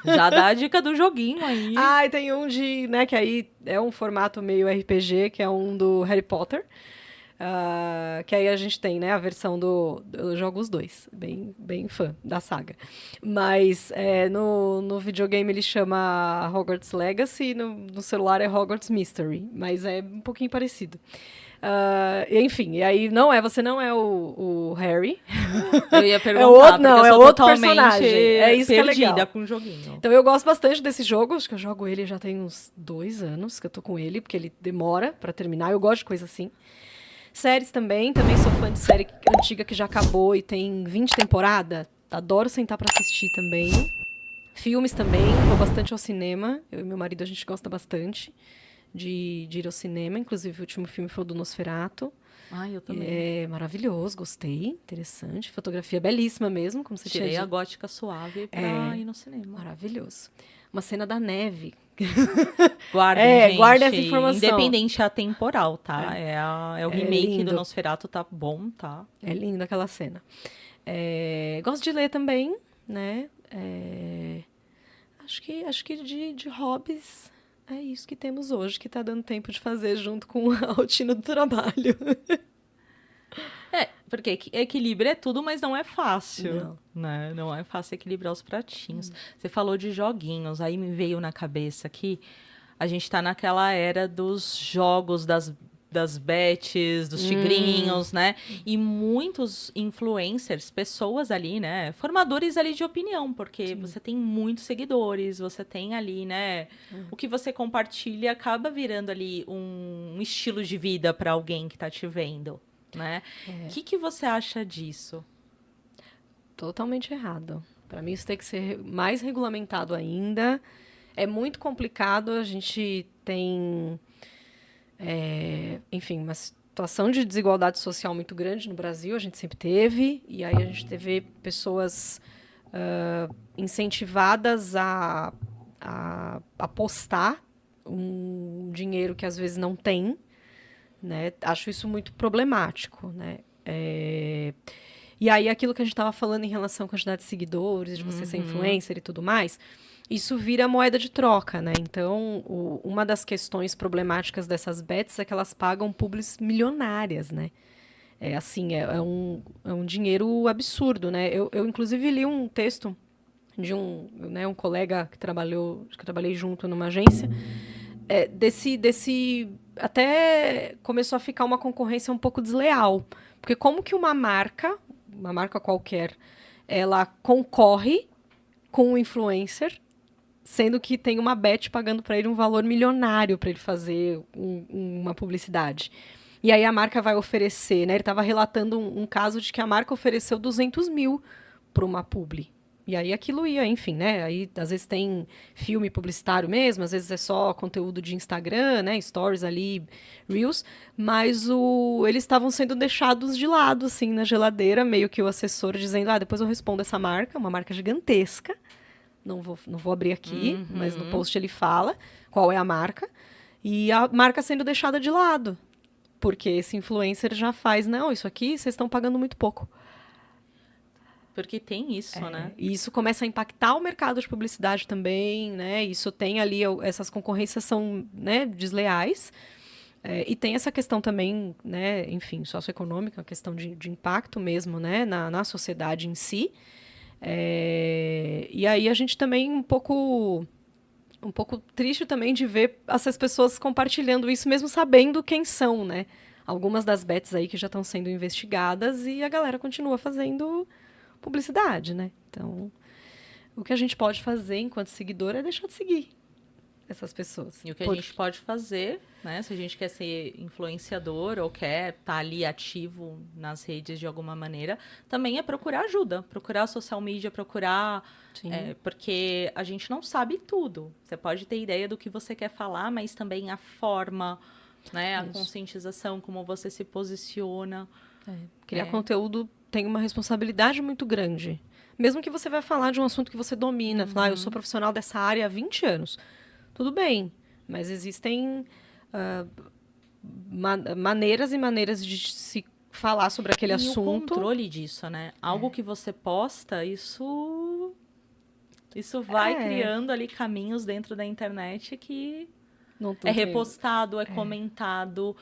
A: Já dá a dica do joguinho aí.
B: E tem um de, né, que aí é um formato meio RPG, que é um do Harry Potter. Que aí a gente tem, né, a versão eu jogo os dois, bem fã da saga. Mas no videogame ele chama Hogwarts Legacy e no celular é Hogwarts Mystery, mas é um pouquinho parecido. Enfim, e aí você não é o Harry.
A: Eu ia perguntar,
B: é outro personagem. É isso que é legal.
A: Com o joguinho.
B: Então eu gosto bastante desse jogo, acho que eu jogo ele já tem uns 2 anos que eu tô com ele, porque ele demora pra terminar, eu gosto de coisa assim. Séries também sou fã de série antiga que já acabou e tem 20 temporadas. Adoro sentar pra assistir também. Filmes também, vou bastante ao cinema. Eu e meu marido, a gente gosta bastante de ir ao cinema. Inclusive, o último filme foi o do Nosferatu.
A: Eu também.
B: É maravilhoso, gostei, interessante. Fotografia belíssima mesmo, como você tinha dito.
A: Tirei a gótica suave pra ir no cinema.
B: Maravilhoso. Uma cena da neve.
A: Guardem, gente.
B: Guarda essa informação.
A: Independente atemporal, tá? É o remake
B: lindo.
A: do Nosferatu, tá bom, tá?
B: É lindo aquela cena. Gosto de ler também, né? Acho que de hobbies é isso que temos hoje, que tá dando tempo de fazer junto com a rotina do trabalho.
A: Porque equilíbrio é tudo, mas não é fácil.
B: Não.
A: Né? Não é fácil equilibrar os pratinhos. Você falou de joguinhos, aí me veio na cabeça que a gente tá naquela era dos jogos, das bets, dos tigrinhos, né? E muitos influencers, pessoas ali, né? Formadores ali de opinião, porque você tem muitos seguidores, você tem ali, né? O que você compartilha acaba virando ali um estilo de vida para alguém que tá te vendo. Né? O que você acha disso?
B: Totalmente errado. Para mim, isso tem que ser mais regulamentado ainda. É muito complicado. A gente tem, enfim, uma situação de desigualdade social muito grande no Brasil. A gente sempre teve. E aí a gente teve pessoas incentivadas a apostar um dinheiro que às vezes não tem. Né? Acho isso muito problemático, né? E aí, aquilo que a gente estava falando em relação à quantidade de seguidores, de você ser influencer e tudo mais, isso vira moeda de troca, né? Então, uma das questões problemáticas dessas bets é que elas pagam publis milionárias, né? É um dinheiro absurdo, né? Eu inclusive, li um texto de um colega que trabalhei junto numa agência, até começou a ficar uma concorrência um pouco desleal. Porque como que uma marca qualquer, ela concorre com um influencer, sendo que tem uma bet pagando para ele um valor milionário para ele fazer uma publicidade. E aí a marca vai oferecer, né? Ele estava relatando um caso de que a marca ofereceu 200 mil para uma publi. E aí aquilo ia, enfim, né? Aí às vezes tem filme publicitário mesmo, às vezes é só conteúdo de Instagram, né? Stories ali, Reels. Mas eles estavam sendo deixados de lado, assim, na geladeira, meio que o assessor dizendo, depois eu respondo essa marca, uma marca gigantesca. Não vou abrir aqui, mas no post ele fala qual é a marca. E a marca sendo deixada de lado. Porque esse influencer já faz, não, isso aqui vocês estão pagando muito pouco.
A: Porque tem isso, né?
B: E isso começa a impactar o mercado de publicidade também, né? Isso tem ali, essas concorrências são, né, desleais. E tem essa questão também, né, enfim, socioeconômica, a questão de impacto mesmo, né, na sociedade em si. E aí a gente também um pouco triste também de ver essas pessoas compartilhando isso, mesmo sabendo quem são, né? Algumas das bets aí que já estão sendo investigadas e a galera continua fazendo publicidade, né? Então, o que a gente pode fazer enquanto seguidor é deixar de seguir essas pessoas.
A: E o que a gente pode fazer né? Se a gente quer ser influenciador ou quer estar ali ativo nas redes de alguma maneira, também é procurar ajuda, procurar social media, procurar... porque a gente não sabe tudo. Você pode ter ideia do que você quer falar, mas também a forma, né? A conscientização, como você se posiciona.
B: Criar conteúdo tem uma responsabilidade muito grande. Mesmo que você vai falar de um assunto que você domina, falar, eu sou profissional dessa área há 20 anos. Tudo bem, mas existem maneiras e maneiras de se falar sobre aquele assunto.
A: E o controle disso, né? Algo que você posta, isso vai criando ali caminhos dentro da internet que é repostado, é comentado.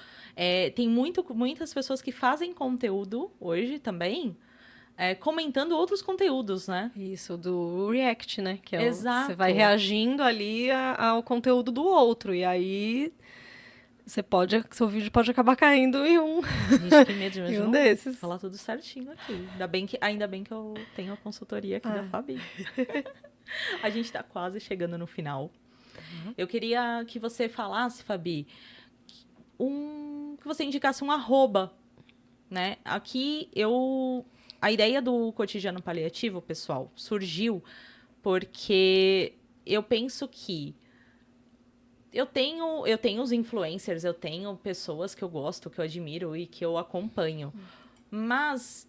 A: Tem muitas pessoas que fazem conteúdo hoje também, comentando outros conteúdos, né?
B: Isso, do react, né? Que é
A: Exato.
B: Você vai reagindo ali ao conteúdo do outro. E aí, seu vídeo pode acabar caindo em um,
A: Gente, que medo de
B: em um desses.
A: Falar tudo certinho aqui. Ainda bem que eu tenho a consultoria aqui da Fabi. A gente tá quase chegando no final. Eu queria que você falasse, Fabi, que você indicasse um @, né? Aqui a ideia do cotidiano paliativo, pessoal, surgiu porque eu penso que eu tenho os influencers, eu tenho pessoas que eu gosto, que eu admiro e que eu acompanho. Mas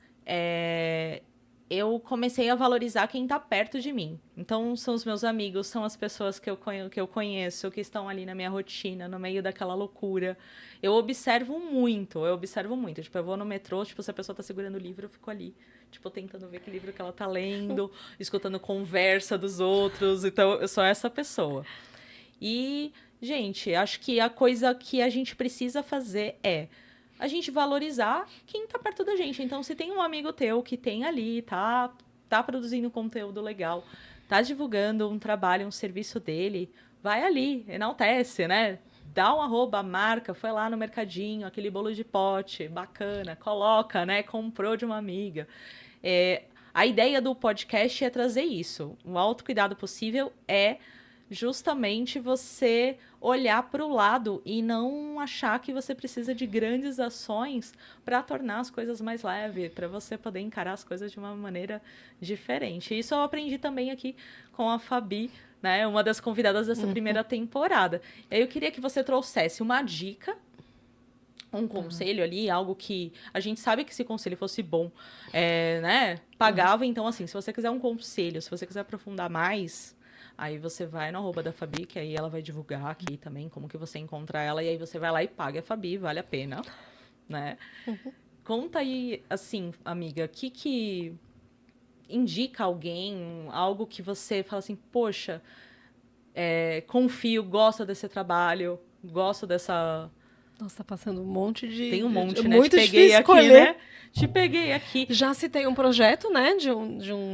A: eu comecei a valorizar quem está perto de mim. Então, são os meus amigos, são as pessoas que eu conheço, que estão ali na minha rotina, no meio daquela loucura. Eu observo muito. Tipo, eu vou no metrô, tipo, se a pessoa tá segurando o livro, eu fico ali, tipo, tentando ver que livro que ela tá lendo, escutando conversa dos outros. Então, eu sou essa pessoa. E, gente, acho que a coisa que a gente precisa fazer é a gente valorizar quem tá perto da gente. Então, se tem um amigo teu que tem ali, tá produzindo conteúdo legal, tá divulgando um trabalho, um serviço dele, vai ali, enaltece, né? Dá um @, marca, foi lá no mercadinho, aquele bolo de pote, bacana, coloca, né? Comprou de uma amiga. A ideia do podcast é trazer isso. O autocuidado possível é justamente você olhar para o lado e não achar que você precisa de grandes ações para tornar as coisas mais leves, para você poder encarar as coisas de uma maneira diferente. Isso eu aprendi também aqui com a Fabi, né, uma das convidadas dessa primeira temporada. E aí eu queria que você trouxesse uma dica, um conselho ali, algo que a gente sabe que se conselho fosse bom, né, pagava. Então, assim, se você quiser um conselho, se você quiser aprofundar mais, aí você vai no @ da Fabi, que aí ela vai divulgar aqui também como que você encontra ela, e aí você vai lá e paga a Fabi, vale a pena, né? Conta aí, assim, amiga, que indica alguém, algo que você fala assim, poxa, confio, gosto desse trabalho, gosto dessa...
B: Nossa, tá passando um monte de...
A: Tem um monte, né?
B: Muito
A: Te peguei
B: difícil
A: aqui,
B: escolher.
A: né? Te peguei aqui.
B: Já citei um projeto, né, de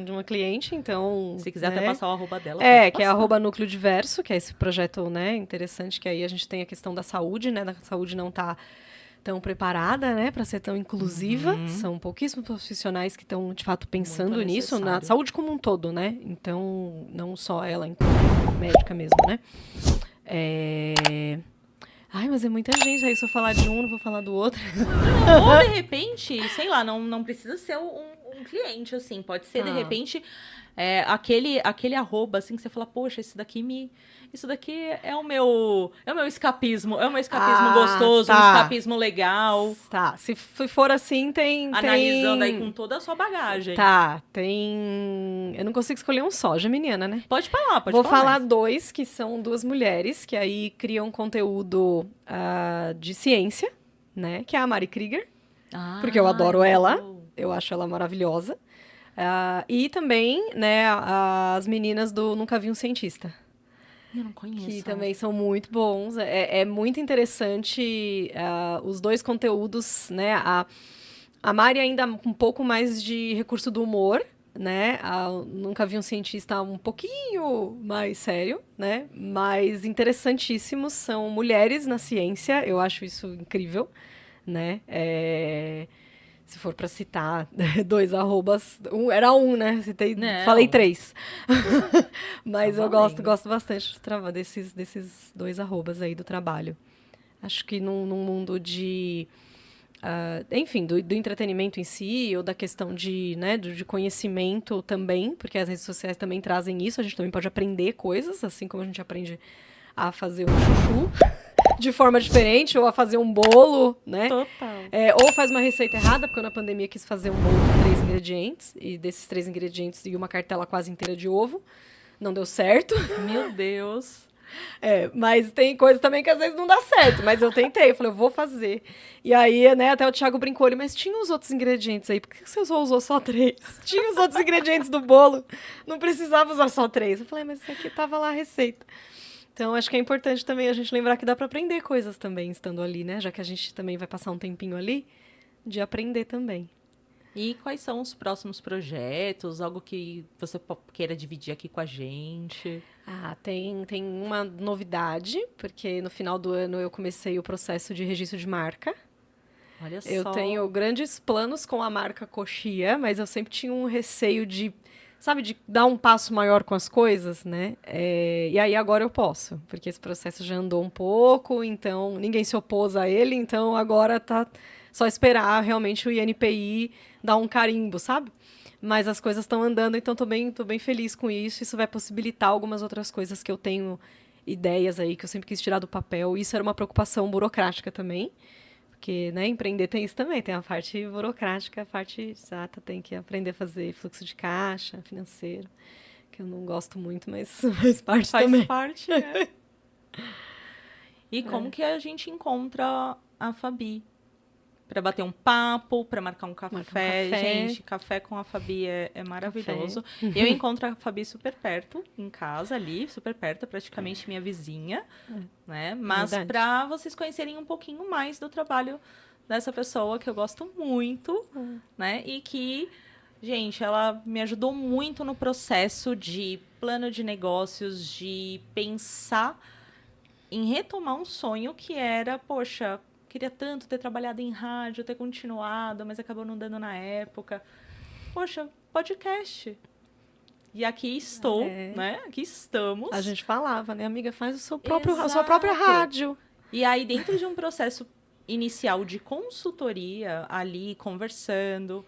B: uma cliente, então...
A: Se quiser até passar o @ dela,
B: que é @núcleo diverso, que é esse projeto, né, interessante, que aí a gente tem a questão da saúde, né, da saúde não tá tão preparada, né, para ser tão inclusiva. São pouquíssimos profissionais que estão, de fato, pensando nisso, na saúde como um todo, né? Então, não só ela, enquanto médica mesmo, né? Ai, mas é muita gente, aí se eu falar de um, não vou falar do outro.
A: Ou, de repente, sei lá, não precisa ser um cliente, assim. Pode ser, de repente, aquele @, assim, que você fala, poxa, isso daqui é o meu escapismo. É o meu escapismo gostoso, um escapismo legal.
B: Tá, se for assim, tem...
A: Analisando aí com toda a sua bagagem.
B: Tá, tem... Eu não consigo escolher um só, geminiana, né?
A: Pode falar,
B: Vou falar dois, que são duas mulheres, que aí criam conteúdo de ciência, né? Que é a Mari Krieger, porque eu adoro ela, eu acho ela maravilhosa. E também, né, as meninas do Nunca Vi um Cientista.
A: Eu não conheço.
B: Que também são muito bons. É muito interessante os dois conteúdos, né? A Mari ainda um pouco mais de recurso do humor, né? Nunca Vi um Cientista um pouquinho mais sério, né? Mas interessantíssimos. São mulheres na ciência. Eu acho isso incrível, né? Se for para citar dois @, era um, né? Falei 3. Mas eu gosto bastante desses dois @ aí do trabalho. Acho que num mundo de... enfim, do entretenimento em si, ou da questão de conhecimento também, porque as redes sociais também trazem isso, a gente também pode aprender coisas, assim como a gente aprende a fazer um chuchu de forma diferente, ou a fazer um bolo, né?
A: Total.
B: Ou faz uma receita errada, porque eu na pandemia quis fazer um bolo com 3 ingredientes, e desses 3 ingredientes e uma cartela quase inteira de ovo. Não deu certo.
A: Meu Deus.
B: Mas tem coisa também que às vezes não dá certo, mas eu tentei, eu falei, eu vou fazer. E aí, né, até o Thiago brincou ali, mas tinha os outros ingredientes aí, por que você usou só 3? Tinha os outros ingredientes do bolo, não precisava usar só 3. Eu falei, mas isso aqui tava lá a receita. Então, acho que é importante também a gente lembrar que dá para aprender coisas também estando ali, né? Já que a gente também vai passar um tempinho ali, de aprender também.
A: E quais são os próximos projetos? Algo que você queira dividir aqui com a gente?
B: Tem uma novidade, porque no final do ano eu comecei o processo de registro de marca.
A: Olha
B: Eu
A: só.
B: tenho grandes planos com a marca Coxia, mas eu sempre tinha um receio de, sabe, de dar um passo maior com as coisas, né? E aí agora eu posso, porque esse processo já andou um pouco, então ninguém se opôs a ele, então agora tá só esperar realmente o INPI dar um carimbo, sabe? Mas as coisas estão andando, então tô bem feliz com isso. Isso vai possibilitar algumas outras coisas que eu tenho ideias aí, que eu sempre quis tirar do papel. Isso era uma preocupação burocrática também. Porque, né, empreender tem isso também, tem a parte burocrática, a parte exata, tem que aprender a fazer fluxo de caixa, financeiro, que eu não gosto muito, mas faz parte também.
A: Faz parte, né? E como que a gente encontra a Fabi? Pra bater um papo, pra marcar um café.
B: Marcar um café.
A: Gente, café com a Fabi é maravilhoso. Eu encontro a Fabi super perto, em casa ali, super perto, é praticamente minha vizinha, né? Mas
B: Verdade.
A: pra vocês conhecerem um pouquinho mais do trabalho dessa pessoa que eu gosto muito, né? E que, gente, ela me ajudou muito no processo de plano de negócios, de pensar em retomar um sonho que era, poxa, queria tanto ter trabalhado em rádio, ter continuado, mas acabou não dando na época. Poxa, podcast. E aqui estou, né? Aqui estamos.
B: A gente falava, né, amiga, faz a sua própria
A: Exato.
B: rádio.
A: E aí, dentro de um processo inicial de consultoria, ali, conversando,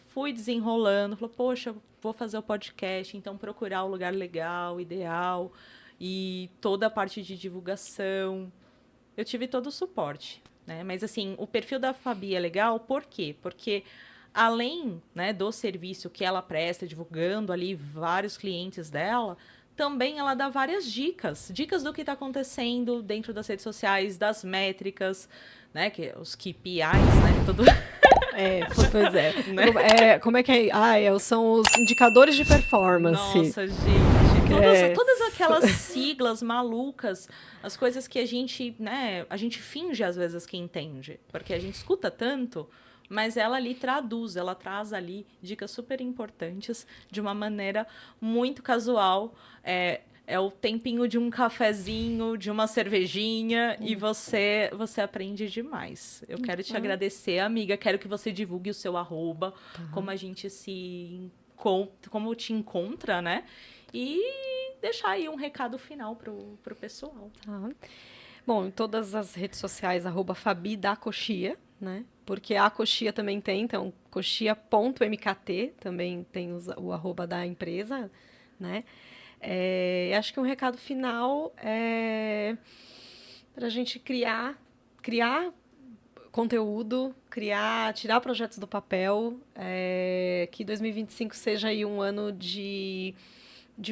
A: fui desenrolando, falou, poxa, vou fazer o podcast, então procurar o lugar legal, ideal, e toda a parte de divulgação. Eu tive todo o suporte, né? Mas, assim, o perfil da Fabi é legal, por quê? Porque, além, né, do serviço que ela presta, divulgando ali vários clientes dela, também ela dá várias dicas. Dicas do que está acontecendo dentro das redes sociais, das métricas, né? Que, os KPIs, né? Tudo...
B: Pois é. Né? Como é que é? São os indicadores de performance.
A: Nossa, gente. Todas aquelas siglas malucas, as coisas que a gente, né, a gente finge às vezes que entende, porque a gente escuta tanto, mas ela ali traduz, ela traz ali dicas super importantes de uma maneira muito casual. É o tempinho de um cafezinho, de uma cervejinha, e você aprende demais. Eu quero te agradecer, amiga. Quero que você divulgue o seu @, como a gente como te encontra, né? E deixar aí um recado final pro pessoal.
B: Tá. Bom, em todas as redes sociais, @Fabi da Coxia, né? Porque a Coxia também tem, então, coxia.mkt, também tem o @ da empresa, né? Acho que um recado final é para a gente criar conteúdo, tirar projetos do papel, que 2025 seja aí um ano de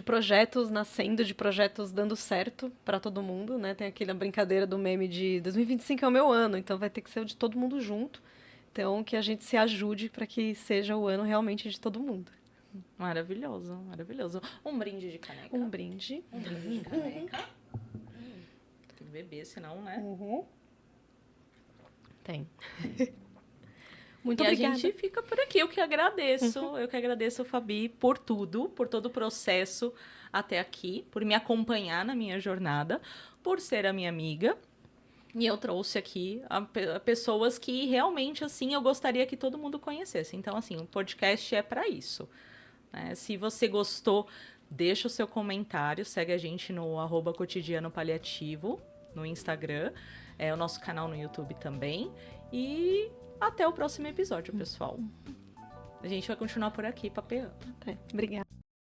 B: projetos nascendo, de projetos dando certo para todo mundo, né? Tem aquela brincadeira do meme de 2025 é o meu ano, então vai ter que ser o de todo mundo junto. Então, que a gente se ajude para que seja o ano realmente de todo mundo.
A: Maravilhoso, maravilhoso. Um brinde de caneca.
B: Um brinde.
A: Um brinde de caneca. Tem que beber, senão, né?
B: Tem. Muito
A: e
B: obrigada.
A: a gente fica por aqui. Eu que agradeço, Fabi, por tudo, por todo o processo até aqui, por me acompanhar na minha jornada, por ser a minha amiga. E eu trouxe aqui pessoas que realmente, assim, eu gostaria que todo mundo conhecesse. Então, assim, o podcast é para isso. Né? Se você gostou, deixa o seu comentário, segue a gente no @cotidiano paliativo. no Instagram, o nosso canal no YouTube também. E até o próximo episódio, pessoal. A gente vai continuar por aqui papeando.
B: Obrigada.